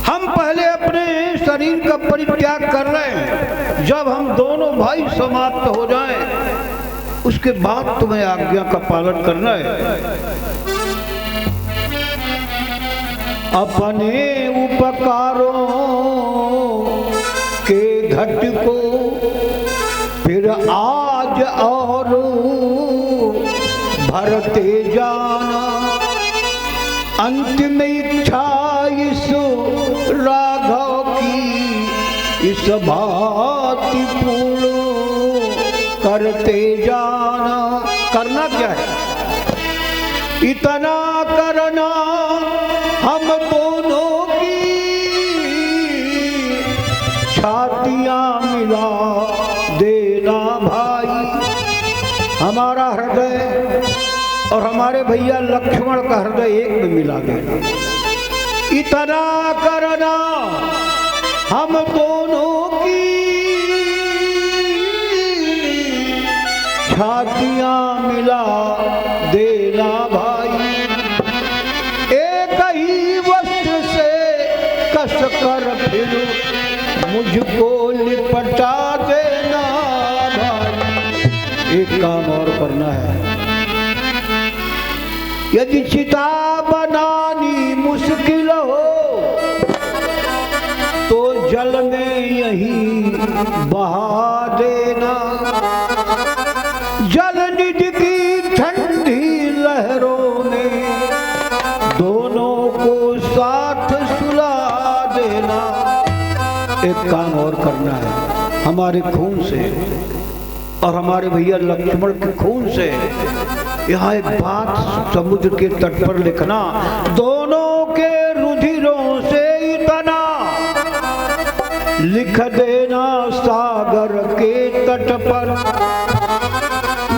हम पहले अपने शरीर का परित्याग कर रहे हैं। जब हम दोनों भाई समाप्त हो जाएं, उसके बाद तुम्हें आज्ञा का पालन करना है। अपने उपकारों के घट को फिर आज और भरते जाना, अंतिम इच्छा इस राघव की इस भांति पूर्ण करते जाना। करना क्या है? इतना करना हम दोनों की छातियां मिला देना भाई। हमारा हृदय और हमारे भैया लक्ष्मण का हृदय एक में मिला देना। इतना करना हम दोनों की छातियां मिला देना भाई। एक ही वस्त्र से कस कर फिर मुझको लिपटा देना भाई। एक काम और करना है, यदि चिता बनानी मुश्किल हो तो जल में यही बहा देना। जल निधि की ठंडी लहरों में दोनों को साथ सुला देना। एक काम और करना है, हमारे खून से और हमारे भैया लक्ष्मण के खून से यहाँ एक बात समुद्र के तट पर लिखना। दोनों के रुधिरों से इतना लिख देना सागर के तट पर।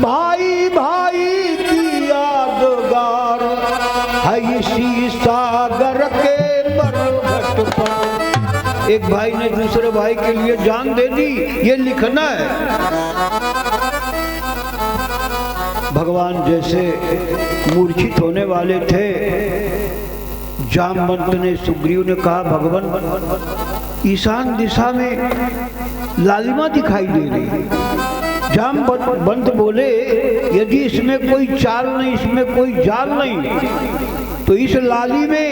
भाई भाई की यादगार है इसी सागर के मरघट पर। एक भाई ने दूसरे भाई के लिए जान दे दी, ये लिखना है। भगवान जैसे मूर्छित होने वाले थे, जामवंत ने सुग्रीव ने कहा, भगवान ईशान दिशा में लालिमा दिखाई दे रही है। जामवंत बोले, यदि इसमें कोई चाल नहीं, इसमें कोई जाल नहीं, तो इस लाली में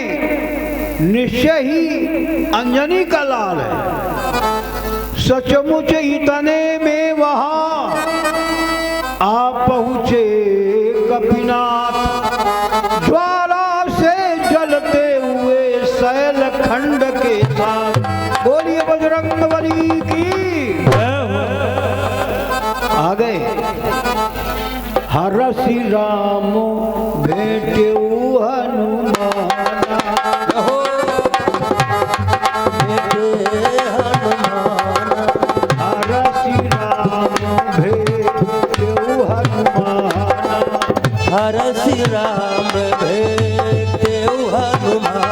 निश्चय ही अंजनी का लाल है। सचमुच इतने में वहां आ पहुंचे कपिनाथ, ज्वाला से जलते हुए शैल खंड के साथ। बोलिए बजरंगबली की। आ गए। हरसि राम भेटेऊ हनुमाना, हरसि राम भेटेऊ हनुमाना, हरसि राम भेटेऊ हनुमाना।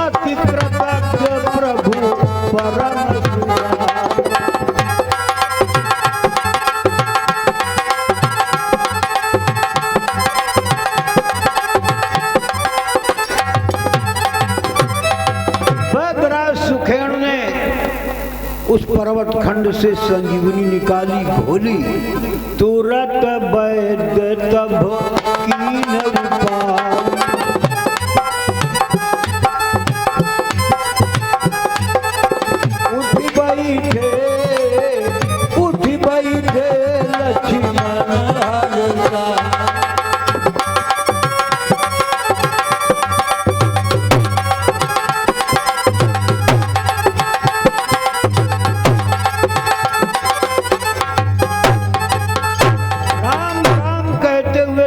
अति कृतज्ञ प्रभु परम सुराम। भद्रा सुखेण ने उस पर्वत खंड से संजीवनी निकाली, घोली। तुरत वैद्य तब कीन उपाय, उठ बैठे लक्ष्मण हरसा।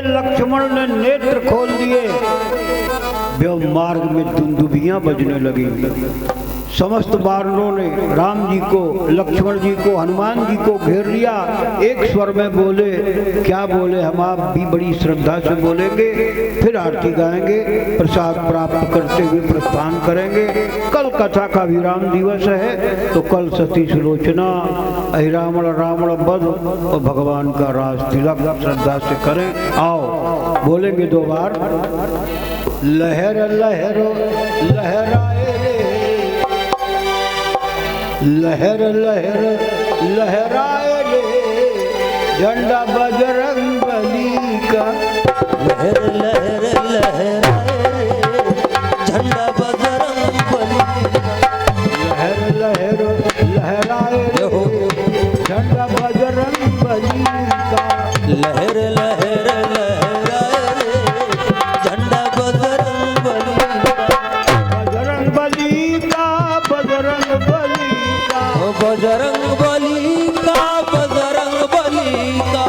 लक्ष्मण ने नेत्र खोल दिए, मार्ग में दुंदुभियां बजने लगी। समस्त वानरों ने राम जी को, लक्ष्मण जी को, हनुमान जी को घेर लिया। एक स्वर में बोले, क्या बोले, हम आप भी बड़ी श्रद्धा से बोलेंगे, फिर आरती गाएंगे, प्रसाद प्राप्त करते हुए प्रस्थान करेंगे। कल कथा का विराम दिवस है, तो कल सती सुलोचना, अहिरावण रावण वध और भगवान का रास तिलक श्रद्धा से करें। आओ बोलेंगे 2 बार। लहर लहर लहराए, लहर लहर लहराए रे झंडा बजरंगबली का। लहर लहर लहराए झंडा बजरंगबली का। लहर लहर लहराए झंडा बजरंगबली का। लहर लहर लहराए झंडा बजरंगबली का। बजरंगबली का, बजरंगबली का, बजरंगबली का, बजरंगबली का।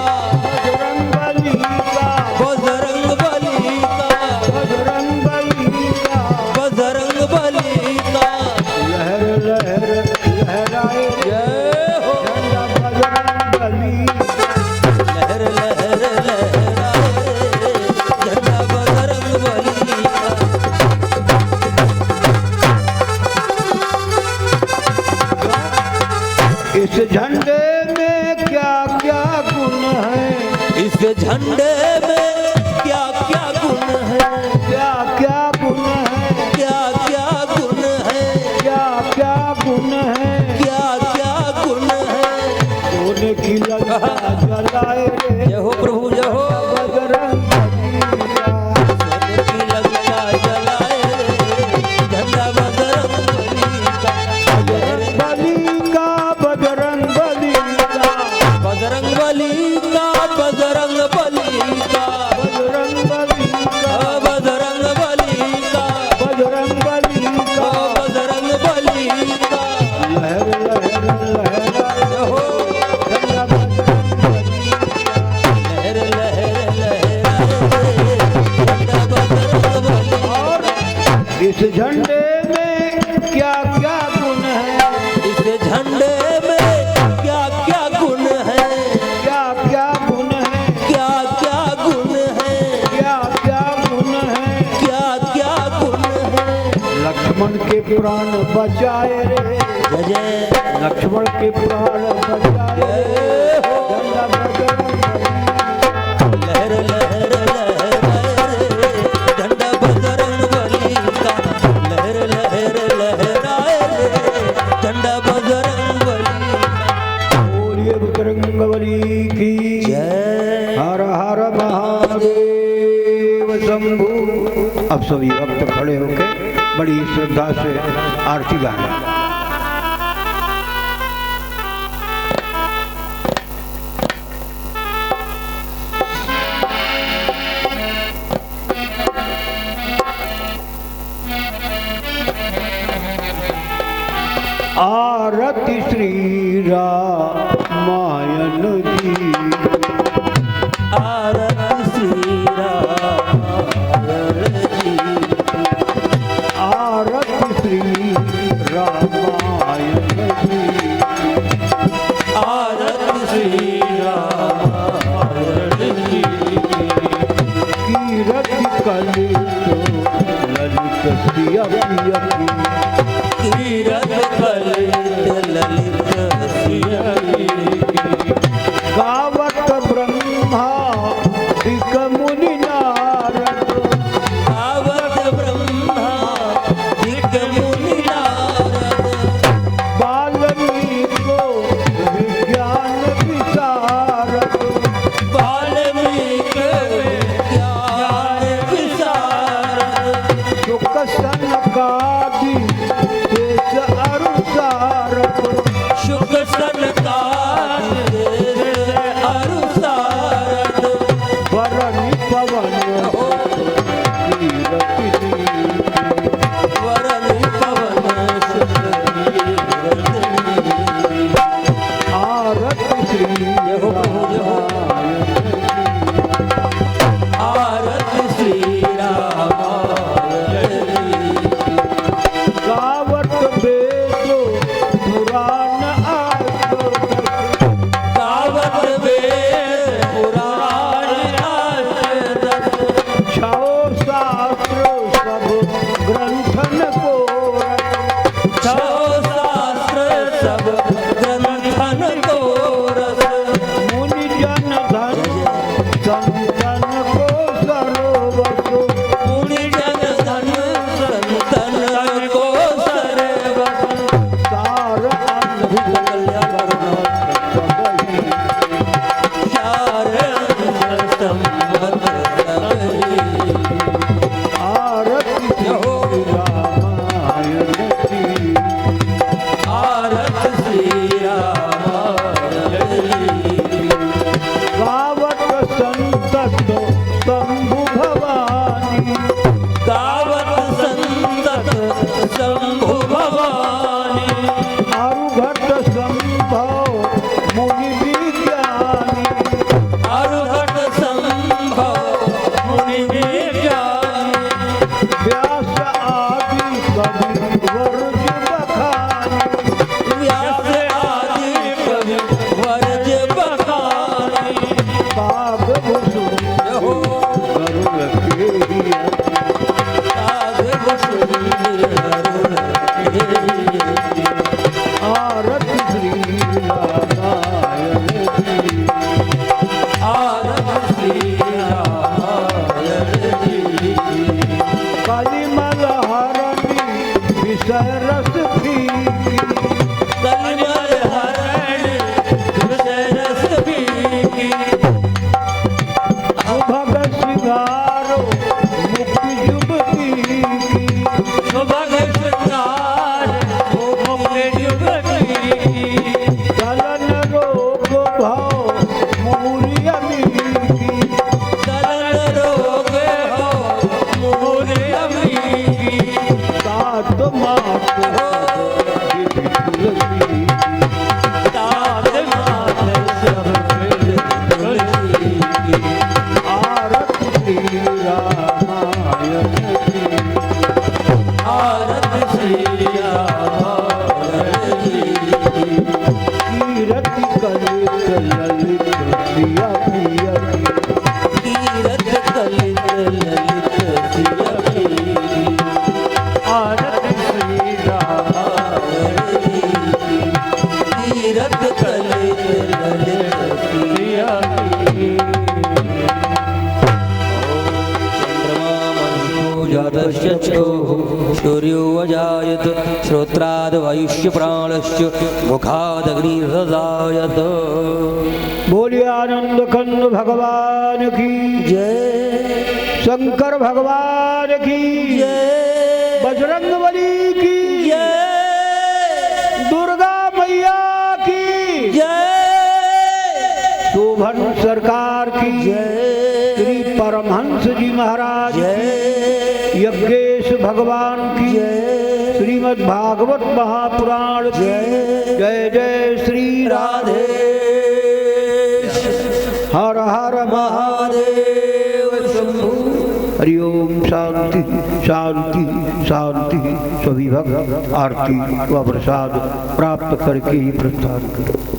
बजरंग बली का बजरंग बली का बजरंग बली का लहर लहर लहराए जय हो झंडा बजरंग बली लहर लहर लहराए झंडा बजरंग बली का इस झंडे में क्या क्या गुण है इस झंडे में क्या क्या गुण है क्या क्या गुण है क्या क्या गुण है क्या क्या गुण है क्या क्या गुण है सोने की लंका जलाए रे जय हो प्रभु जय हो बजरंग बली का सोने की लंका जलाए झंडा बजरंग बली का बजरंग बली का बजरंग बली का बजरंग बली का बजरंग बली का बजरंग बली का बजरंग बली का बजरंग बली का बजरंग बली का लहर लहर लहराए जय हो झंडा बजरंग बली का लहर लहर लहराए झंडा बजरंग बली और इस झंडे में क्या क्या गुण है इस झंडे में क्या क्या गुण है क्या क्या गुण है क्या क्या गुण है क्या क्या गुण है क्या क्या गुण है लक्ष्मण के प्राण बचाए रे जय जय लक्ष्मण के प्राण बचाए जय हो झंडा बजरंग बली लहर लहर लहराए झंडा बजरंग बली का लहर लहर लहराए झंडा बजरंग बली का बोलिए बजरंग बली की जय हर हर महादेव शंभु। अब सभी भक्त खड़े होकर बड़ी श्रद्धा से आरती गाएं। आरती श्री रामायण जी आरती श्री रामायण जी आरती श्री रामायण जी आरती श्री रामायण जी कीरति कलित ललित सिया पिया की कीरत कलित ललित सिया की गावत ब्रह्मा दिक मुनि नारद आवत ब्रह्मा दिक मुनि नारद वाल्मीको विज्ञान विशारद वाल्मीकि ज्ञान विशारद सुख सनकादि देश अरुसारद शुक सनकादि देश अरुसारद वरनि पवन रामायण की। आरती श्री रामायण की। कीरति कलित ललित सिया पिया की। कीरत कलित ललित सिया की। आरती श्री रामायण की। कीरत कलित ललित सिया की। सूर्यो अजायत श्रोत्राद वायुष्य प्राणश्च मुखादग्निर्जायत। बोलिए आनंद कंद भगवान की जय शंकर भगवान की जय बजरंग बली की जय दुर्गा मैया की जय शोभन सरकार की जय श्री परमहंस जी महाराज जय यज्ञेश भगवान की जय श्रीमद् भागवत महापुराण की जय जय जय श्री राधे हर हर महादेव शंभु। हरि ओम शांति शांति शांति। सभी भक्त आरती व प्रसाद प्राप्त करके ही प्रस्थान करो।